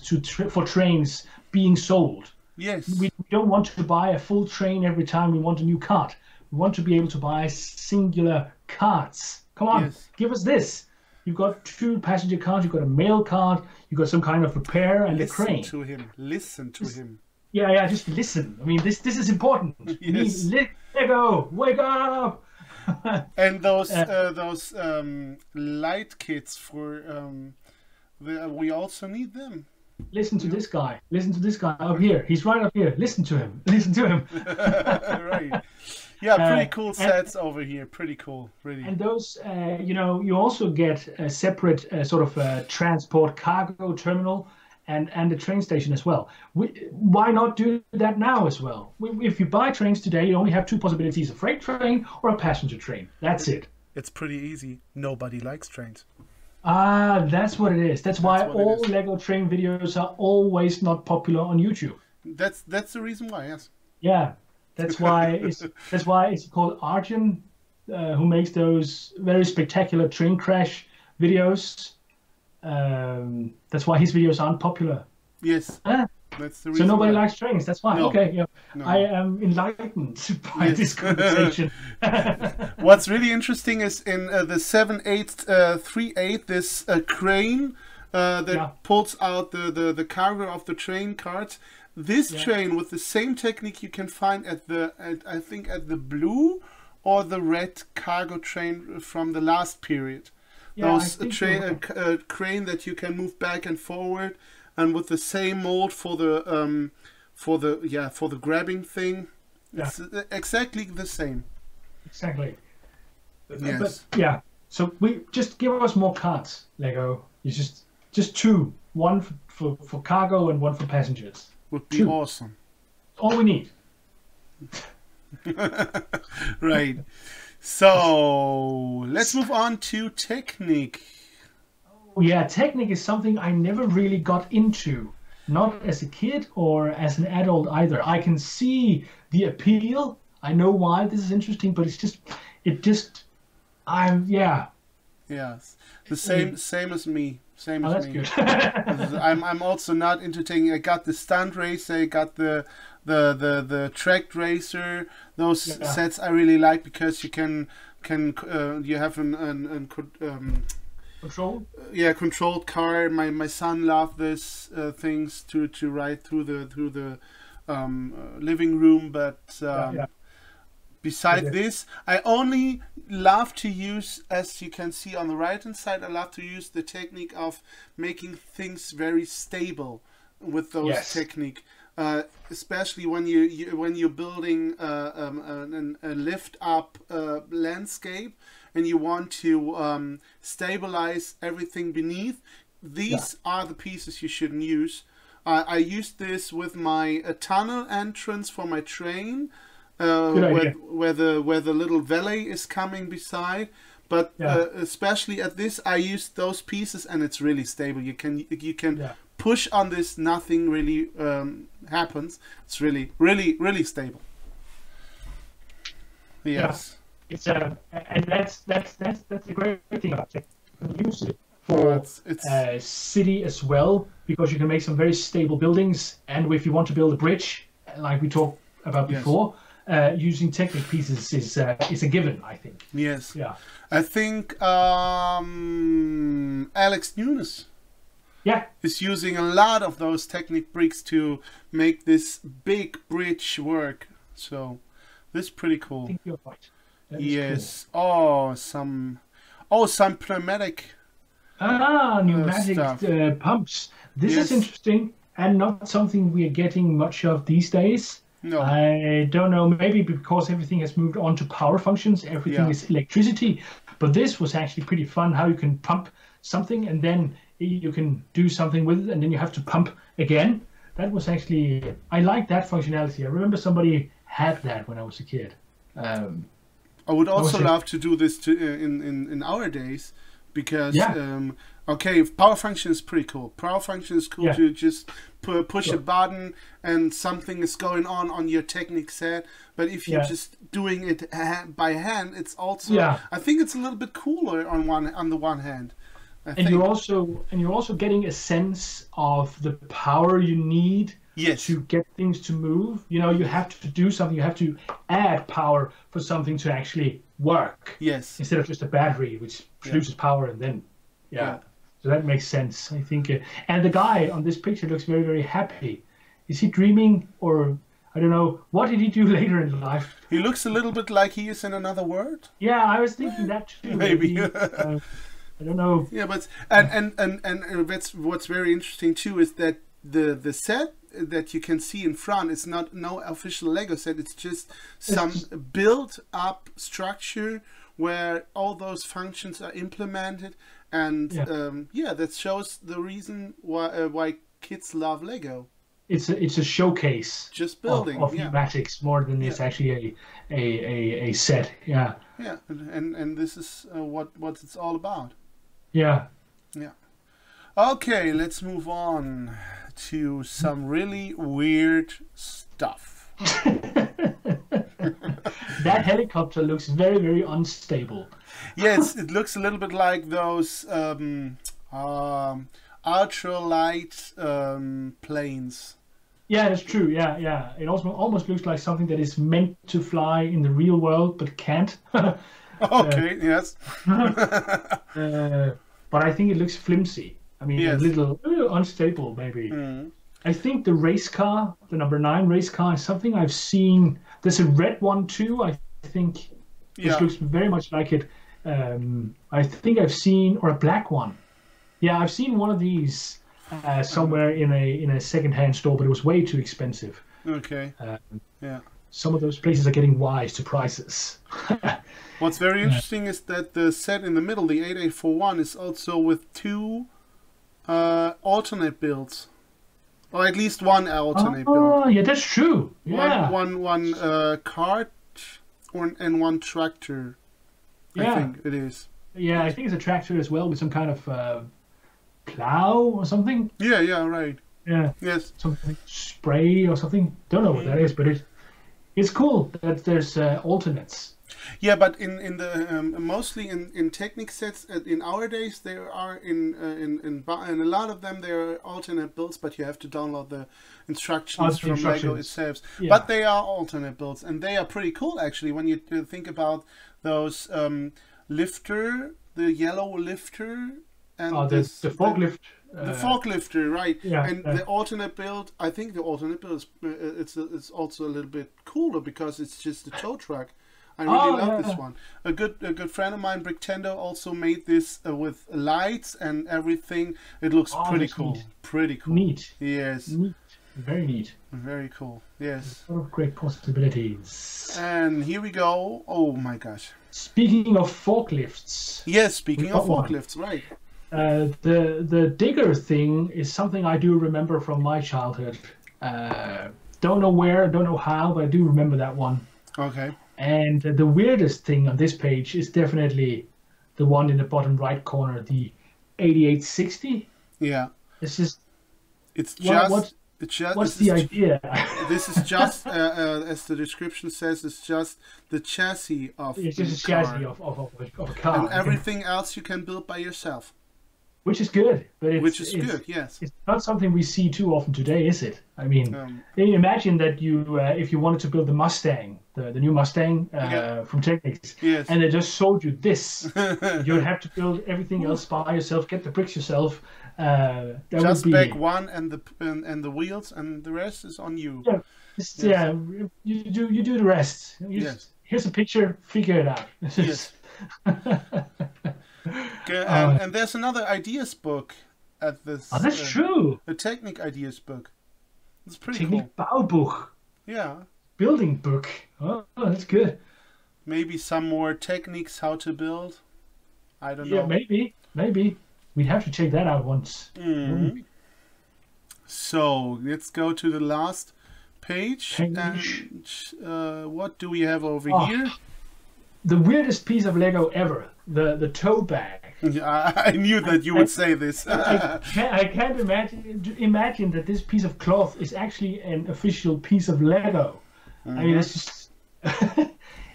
[SPEAKER 2] for trains being sold.
[SPEAKER 1] Yes.
[SPEAKER 2] We don't want to buy a full train every time we want a new cart. We want to be able to buy singular carts. Come on, give us this. You've got 2 passenger cars, you've got a mail cart, you've got some kind of repair and a crane.
[SPEAKER 1] Listen to him.
[SPEAKER 2] Yeah, just listen. I mean, this is important.
[SPEAKER 1] Yes.
[SPEAKER 2] LEGO, wake up!
[SPEAKER 1] And those light kits for we also need them.
[SPEAKER 2] Listen to this guy. Listen to this guy up here. He's right up here. Listen to him.
[SPEAKER 1] Right. Yeah, pretty cool sets over here. Pretty cool, really.
[SPEAKER 2] And those, you also get a separate sort of transport cargo terminal and a train station as well. Why not do that now as well? If you buy trains today, you only have 2 possibilities: a freight train or a passenger train. That's it.
[SPEAKER 1] It's pretty easy. Nobody likes trains.
[SPEAKER 2] That's what it is. That's why all LEGO train videos are always not popular on YouTube.
[SPEAKER 1] That's the reason why, yes.
[SPEAKER 2] Yeah. That's why it's called Arjun, who makes those very spectacular train crash videos. That's why his videos aren't popular.
[SPEAKER 1] Yes. That's the
[SPEAKER 2] So
[SPEAKER 1] reason.
[SPEAKER 2] nobody likes trains. That's why.
[SPEAKER 1] No.
[SPEAKER 2] Okay, yeah.
[SPEAKER 1] No.
[SPEAKER 2] I am enlightened by this conversation.
[SPEAKER 1] What's really interesting is in the 7838, this crane that pulls out the cargo of the train carts. This train with the same technique you can find at the I think at the blue or the red cargo train from the last period. Those crane that you can move back and forward, and with the same mold for the grabbing thing. It's exactly the same.
[SPEAKER 2] Exactly.
[SPEAKER 1] Yes.
[SPEAKER 2] But yeah. So we just give us more carts, Lego. You just two, one for cargo and one for passengers.
[SPEAKER 1] Would be awesome.
[SPEAKER 2] All we need.
[SPEAKER 1] Right. So let's move on to technique.
[SPEAKER 2] Oh, yeah, technique is something I never really got into. Not as a kid or as an adult either. I can see the appeal. I know why this is interesting, but Yes. The
[SPEAKER 1] same as me. Same as
[SPEAKER 2] that's
[SPEAKER 1] me.
[SPEAKER 2] Good.
[SPEAKER 1] I'm also not into taking. I got the stunt racer. I got the track racer. Those sets I really like because you can you have an
[SPEAKER 2] control.
[SPEAKER 1] Controlled car. My son loved this things to ride through the living room, but. Besides this, I only love to use, as you can see on the right hand side, I love to use the technique of making things very stable with those technique, especially when you're building a lift up landscape and you want to stabilize everything beneath. These are the pieces you shouldn't use. I used this with my tunnel entrance for my train. Where the little valley is coming beside, but especially at this, I used those pieces, and it's really stable. You can push on this, nothing really happens. It's really stable. Yes,
[SPEAKER 2] it's and that's the great thing about it. You can use it for city as well, because you can make some very stable buildings, and if you want to build a bridge, like we talked about before. Using technique pieces is a given, I think.
[SPEAKER 1] Yes.
[SPEAKER 2] Yeah.
[SPEAKER 1] I think Alex Nunes is using a lot of those technique bricks to make this big bridge work. So this is pretty cool.
[SPEAKER 2] I think you're right.
[SPEAKER 1] Yes. Cool. Some pneumatic.
[SPEAKER 2] Pneumatic pumps. This is interesting and not something we are getting much of these days.
[SPEAKER 1] No.
[SPEAKER 2] I don't know, maybe because everything has moved on to power functions, everything is electricity, but this was actually pretty fun, how you can pump something and then you can do something with it and then you have to pump again. That was actually, I like that functionality. I remember somebody had that when I was a kid.
[SPEAKER 1] I would also love to do this in our days, because power function is pretty cool. Power function is cool to just push a button and something is going on your technique set. But if you're just doing it by hand, it's also I think it's a little bit cooler on the one hand.
[SPEAKER 2] You're also getting a sense of the power you need to get things to move. You know, you have to do something. You have to add power for something to actually work.
[SPEAKER 1] Yes.
[SPEAKER 2] Instead of just a battery which produces power and then So that makes sense, I think. And the guy on this picture looks very, very happy. Is he dreaming, or I don't know, what did he do later in life?
[SPEAKER 1] He looks a little bit like he is in another world.
[SPEAKER 2] Yeah, I was thinking that too.
[SPEAKER 1] Maybe.
[SPEAKER 2] I don't know.
[SPEAKER 1] Yeah, but and that's what's very interesting too, is that the set that you can see in front is not no official Lego set. It's just some built up structure where all those functions are implemented. And that shows the reason why kids love Lego.
[SPEAKER 2] It's a showcase.
[SPEAKER 1] Just building
[SPEAKER 2] of pneumatics more than it's actually a set. Yeah.
[SPEAKER 1] Yeah, and this is what it's all about.
[SPEAKER 2] Yeah.
[SPEAKER 1] Yeah. Okay, let's move on to some really weird stuff.
[SPEAKER 2] That helicopter looks very, very unstable.
[SPEAKER 1] Yes, it looks a little bit like those ultralight planes.
[SPEAKER 2] Yeah, that's true. Yeah, yeah. It also almost looks like something that is meant to fly in the real world but can't.
[SPEAKER 1] Okay, yes.
[SPEAKER 2] But I think it looks flimsy. I mean, a
[SPEAKER 1] Yes.
[SPEAKER 2] little unstable, maybe.
[SPEAKER 1] Mm.
[SPEAKER 2] I think the race car, the number 9 race car, is something I've seen. There's a red one too, I think. Which
[SPEAKER 1] Yeah.
[SPEAKER 2] looks very much like it. I think I've seen, or a black one. Yeah, I've seen one of these somewhere in a second-hand store, but it was way too expensive.
[SPEAKER 1] Okay. Yeah.
[SPEAKER 2] Some of those places are getting wise to prices.
[SPEAKER 1] What's very interesting is that the set in the middle, the 8841, is also with 2 alternate builds. Or at least 1 alternate build.
[SPEAKER 2] Oh, yeah, that's true. Yeah.
[SPEAKER 1] One cart and 1 tractor.
[SPEAKER 2] Yeah.
[SPEAKER 1] I think it is.
[SPEAKER 2] Yeah, I think it's a tractor as well with some kind of plow or something.
[SPEAKER 1] Yeah, yeah, right.
[SPEAKER 2] Yeah.
[SPEAKER 1] Yes.
[SPEAKER 2] Something like spray or something. Don't know what that is, but it's cool that there's alternates.
[SPEAKER 1] Yeah, but in the mostly in Technic sets in our days there are in a lot of them there are alternate builds, but you have to download the instructions from LEGO itself. Yeah. But they are alternate builds, and they are pretty cool actually when you think about those lifter, the yellow lifter, and
[SPEAKER 2] the forklift.
[SPEAKER 1] The forklifter, right?
[SPEAKER 2] Yeah,
[SPEAKER 1] and the alternate build. I think the alternate build is it's also a little bit cooler because it's just a tow truck. I really love this one. A good friend of mine, Bricktendo, also made this with lights and everything. It looks pretty cool.
[SPEAKER 2] Neat.
[SPEAKER 1] Pretty cool.
[SPEAKER 2] Neat.
[SPEAKER 1] Yes.
[SPEAKER 2] Neat. Very neat.
[SPEAKER 1] Very cool. Yes.
[SPEAKER 2] Great possibilities.
[SPEAKER 1] And here we go. Oh my gosh.
[SPEAKER 2] Speaking of forklifts.
[SPEAKER 1] Yes, speaking of forklifts, right.
[SPEAKER 2] The digger thing is something I do remember from my childhood. Don't know where, don't know how, but I do remember that one.
[SPEAKER 1] Okay.
[SPEAKER 2] And the weirdest thing on this page is definitely the one in the bottom right corner, the 8860.
[SPEAKER 1] Yeah.
[SPEAKER 2] It's just.
[SPEAKER 1] What's
[SPEAKER 2] the idea?
[SPEAKER 1] This is just, as the description says, it's just the chassis of
[SPEAKER 2] It's just a chassis of a car.
[SPEAKER 1] And everything else you can build by yourself.
[SPEAKER 2] Which is good, but it's
[SPEAKER 1] good, yes.
[SPEAKER 2] It's not something we see too often today, is it? I mean, imagine that you, if you wanted to build the Mustang, the new Mustang from Technics,
[SPEAKER 1] yes.
[SPEAKER 2] and they just sold you this, you'd have to build everything else by yourself, get the bricks yourself.
[SPEAKER 1] Just back one and the wheels, and the rest is on you.
[SPEAKER 2] Yeah, yeah. You do the rest. Here's a picture. Figure it out.
[SPEAKER 1] Yes. And there's another ideas book at this.
[SPEAKER 2] Oh, that's true.
[SPEAKER 1] A Technic ideas book. It's pretty
[SPEAKER 2] Technic
[SPEAKER 1] cool.
[SPEAKER 2] Baubuch.
[SPEAKER 1] Yeah.
[SPEAKER 2] Building book. Oh, that's good.
[SPEAKER 1] Maybe some more techniques how to build. I don't know.
[SPEAKER 2] Yeah, maybe. We'd have to check that out once.
[SPEAKER 1] Mm. So let's go to the last page. And what do we have over here?
[SPEAKER 2] The weirdest piece of Lego ever. The tote bag.
[SPEAKER 1] I knew that you would say this.
[SPEAKER 2] I can't imagine that this piece of cloth is actually an official piece of Lego. I mean, it's just...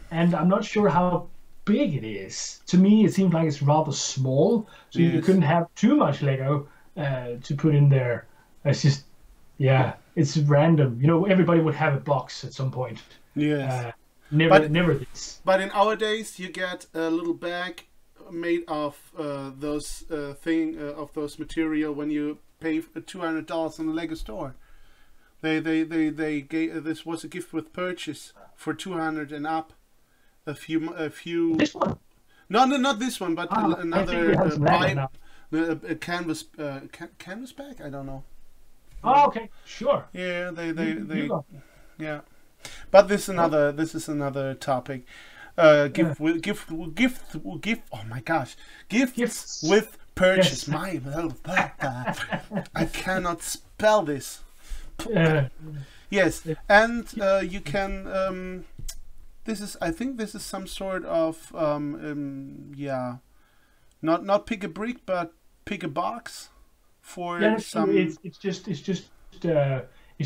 [SPEAKER 2] and I'm not sure how big it is. To me, it seems like it's rather small, so you couldn't have too much Lego to put in there. It's just, it's random. You know, everybody would have a box at some point.
[SPEAKER 1] Yes.
[SPEAKER 2] Never this.
[SPEAKER 1] But in our days, you get a little bag made of those material when you pay $200 in the Lego store. They gave this was a gift with purchase for $200 and up. A few.
[SPEAKER 2] This one?
[SPEAKER 1] No, not this one, but another a canvas canvas bag. I don't know.
[SPEAKER 2] Oh, okay, sure.
[SPEAKER 1] Yeah, yeah. But this is another topic. Gift. Oh my gosh, gifts with purchase. Yes. I cannot spell this. Yes, and you can. I think this is some sort of not pick a brick, but pick a box for some.
[SPEAKER 2] It's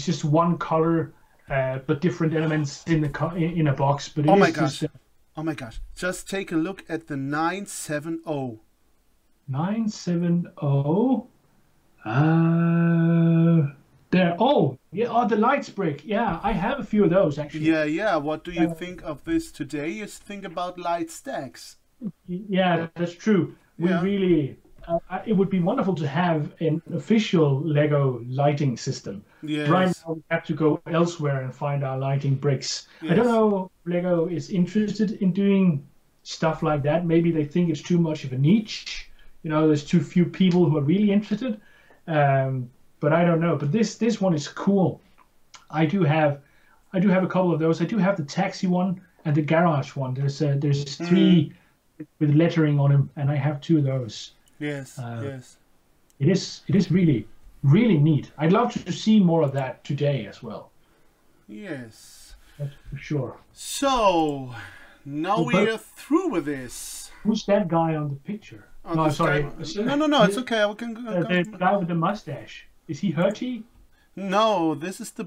[SPEAKER 2] just one color, but different elements in a box. But
[SPEAKER 1] oh my gosh! Just take a look at the 970. 970.
[SPEAKER 2] There. Oh, yeah. Oh, the lights brick. Yeah, I have a few of those actually.
[SPEAKER 1] Yeah, yeah. What do you think of this today? You think about light stacks.
[SPEAKER 2] Yeah, that's true. We
[SPEAKER 1] Yeah.
[SPEAKER 2] really. It would be wonderful to have an official Lego lighting system.
[SPEAKER 1] Yes.
[SPEAKER 2] Right now, we have to go elsewhere and find our lighting bricks.
[SPEAKER 1] Yes.
[SPEAKER 2] I don't know if Lego is interested in doing stuff like that. Maybe they think it's too much of a niche. You know, there's too few people who are really interested. But I don't know. But this one is cool. I do have a couple of those. I do have the taxi one and the garage one. There's three with lettering on them, and I have two of those.
[SPEAKER 1] Yes, yes.
[SPEAKER 2] It is really, really neat. I'd love to see more of that today as well.
[SPEAKER 1] Yes.
[SPEAKER 2] That's for sure.
[SPEAKER 1] So, now we're through with this.
[SPEAKER 2] Who's that guy on the picture? No, sorry.
[SPEAKER 1] No, it's okay. We can go.
[SPEAKER 2] The guy with the mustache. Is he Heute?
[SPEAKER 1] No, this is the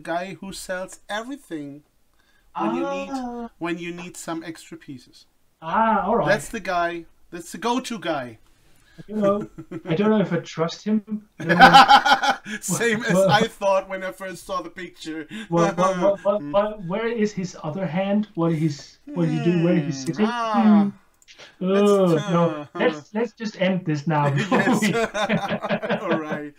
[SPEAKER 1] guy who sells everything when you need some extra pieces.
[SPEAKER 2] All right.
[SPEAKER 1] That's the guy. That's the go-to guy.
[SPEAKER 2] I don't know if I trust him.
[SPEAKER 1] Same as I thought when I first saw the picture.
[SPEAKER 2] Where is his other hand? What is he doing? Where is he sitting? No. Let's just end this now.
[SPEAKER 1] All right.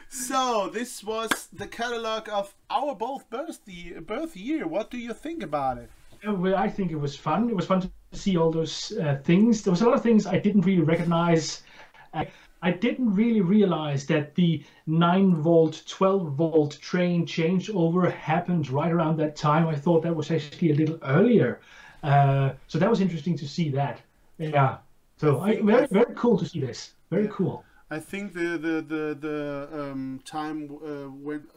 [SPEAKER 1] So this was the catalog of our both birth year. What do you think about it?
[SPEAKER 2] Well, I think it was fun. It was fun to see all those things. There was a lot of things I didn't really recognize. I didn't really realize that the 9-volt, 12-volt train changeover happened right around that time. I thought that was actually a little earlier. So that was interesting to see that. Yeah. So very, very cool to see this. Very cool.
[SPEAKER 1] I think the time when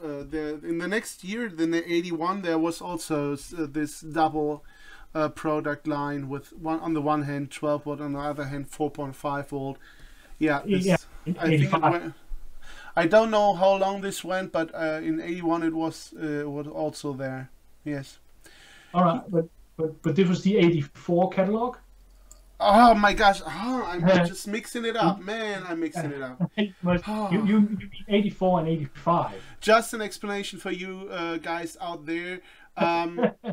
[SPEAKER 1] in the next year, in the 81, there was also this double product line with on the one hand 12 volt, on the other hand 4.5 volt. Yeah, I think it went, I don't know how long this went, but in 81 it was also there. Yes.
[SPEAKER 2] All right, but this was the 84 catalog.
[SPEAKER 1] Oh my gosh! I'm just mixing it up, man. I'm mixing it up.
[SPEAKER 2] You mean 84 and 85.
[SPEAKER 1] Just an explanation for you guys out there.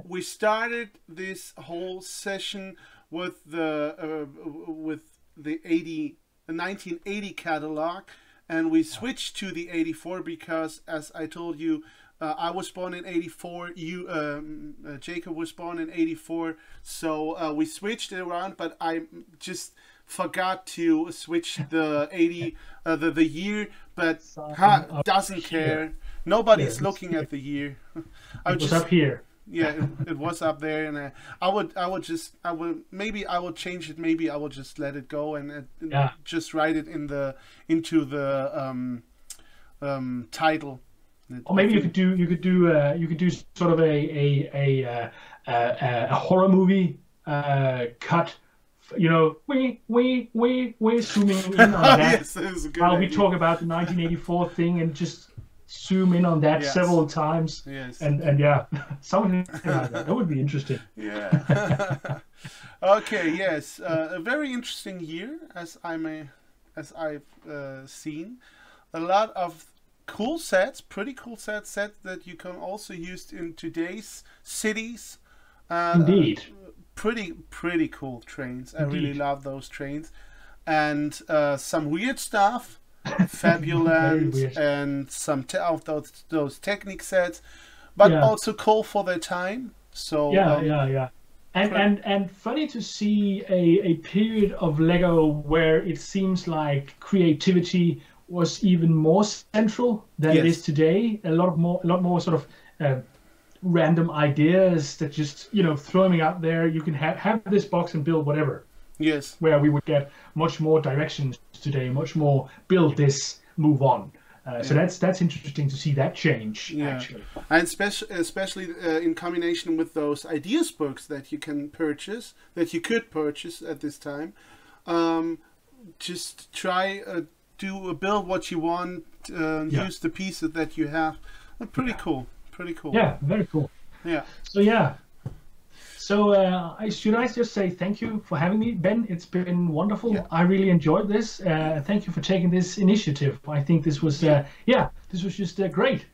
[SPEAKER 1] We started this whole session with the 1980 catalog, and we switched to the 84 because, as I told you, I was born in 84. Jakob was born in 84. So we switched it around, but I just forgot to switch the the year. But doesn't care. Nobody's looking at the year.
[SPEAKER 2] It was up here.
[SPEAKER 1] Yeah, it was up there, and I would change it. Maybe I would just let it go and just write it into the title.
[SPEAKER 2] Or maybe you could do sort of a horror movie cut. You know, we're zooming in on that.
[SPEAKER 1] Yes, that is a good
[SPEAKER 2] while
[SPEAKER 1] idea.
[SPEAKER 2] we talk about the 1984 thing and just zoom in on that several times.
[SPEAKER 1] Yes.
[SPEAKER 2] And yeah, something like that. That would be interesting.
[SPEAKER 1] Yeah. Okay. Yes. A very interesting year, as I've seen. A lot of cool sets, pretty cool sets that you can also use in today's cities.
[SPEAKER 2] Indeed.
[SPEAKER 1] Pretty cool trains. I
[SPEAKER 2] Indeed.
[SPEAKER 1] really love those trains, and some weird stuff, Fabuland, and some of those Technic sets, but also cool for their time. So
[SPEAKER 2] yeah. And funny to see a period of Lego where it seems like creativity was even more central than it is today. A lot more sort of random ideas that just throwing out there. You can have this box and build whatever.
[SPEAKER 1] Yes.
[SPEAKER 2] Where we would get much more directions today, much more build this, move on. So that's interesting to see that change. Actually,
[SPEAKER 1] and especially in combination with those ideas books that you could purchase at this time. Just try build what you want. Use the pieces that you have. Pretty cool.
[SPEAKER 2] Yeah, very cool.
[SPEAKER 1] Yeah.
[SPEAKER 2] So So should I just say thank you for having me, Ben? It's been wonderful.
[SPEAKER 1] Yeah.
[SPEAKER 2] I really enjoyed this. Thank you for taking this initiative. I think this was, this was just great.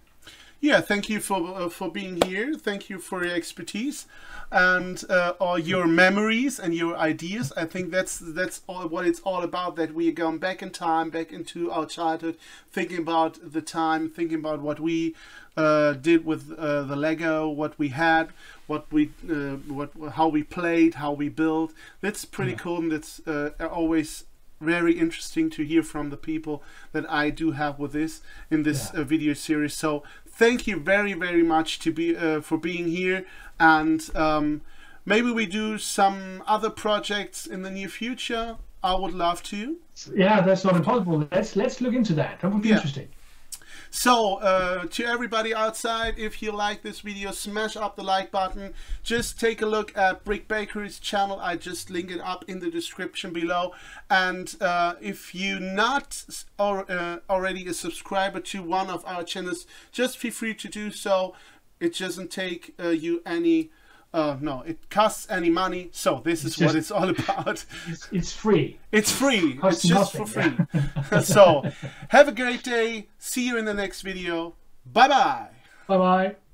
[SPEAKER 1] Yeah, thank you for being here. Thank you for your expertise and all your memories and your ideas. I think that's all what it's all about. That we are going back in time, back into our childhood, thinking about the time, thinking about what we did with the Lego, what we had, how we played, how we built. That's pretty cool, and that's always very interesting to hear from the people that I do have with this in this video series. So thank you very, very much to be for being here, and maybe we do some other projects in the near future. I would love to.
[SPEAKER 2] Yeah, that's not impossible. Let's look into that. That would be interesting.
[SPEAKER 1] So to everybody outside, if you like this video, smash up the like button. Just take a look at Brick Bakery's channel. I just link it up in the description below. And if you're not already a subscriber to one of our channels, just feel free to do so. It doesn't take you any no, it costs any money, so this is what it's all about.
[SPEAKER 2] It's free.
[SPEAKER 1] It's free.
[SPEAKER 2] Costs
[SPEAKER 1] it's just
[SPEAKER 2] nothing.
[SPEAKER 1] for free. So have a great day. See you in the next video. Bye bye.
[SPEAKER 2] Bye bye.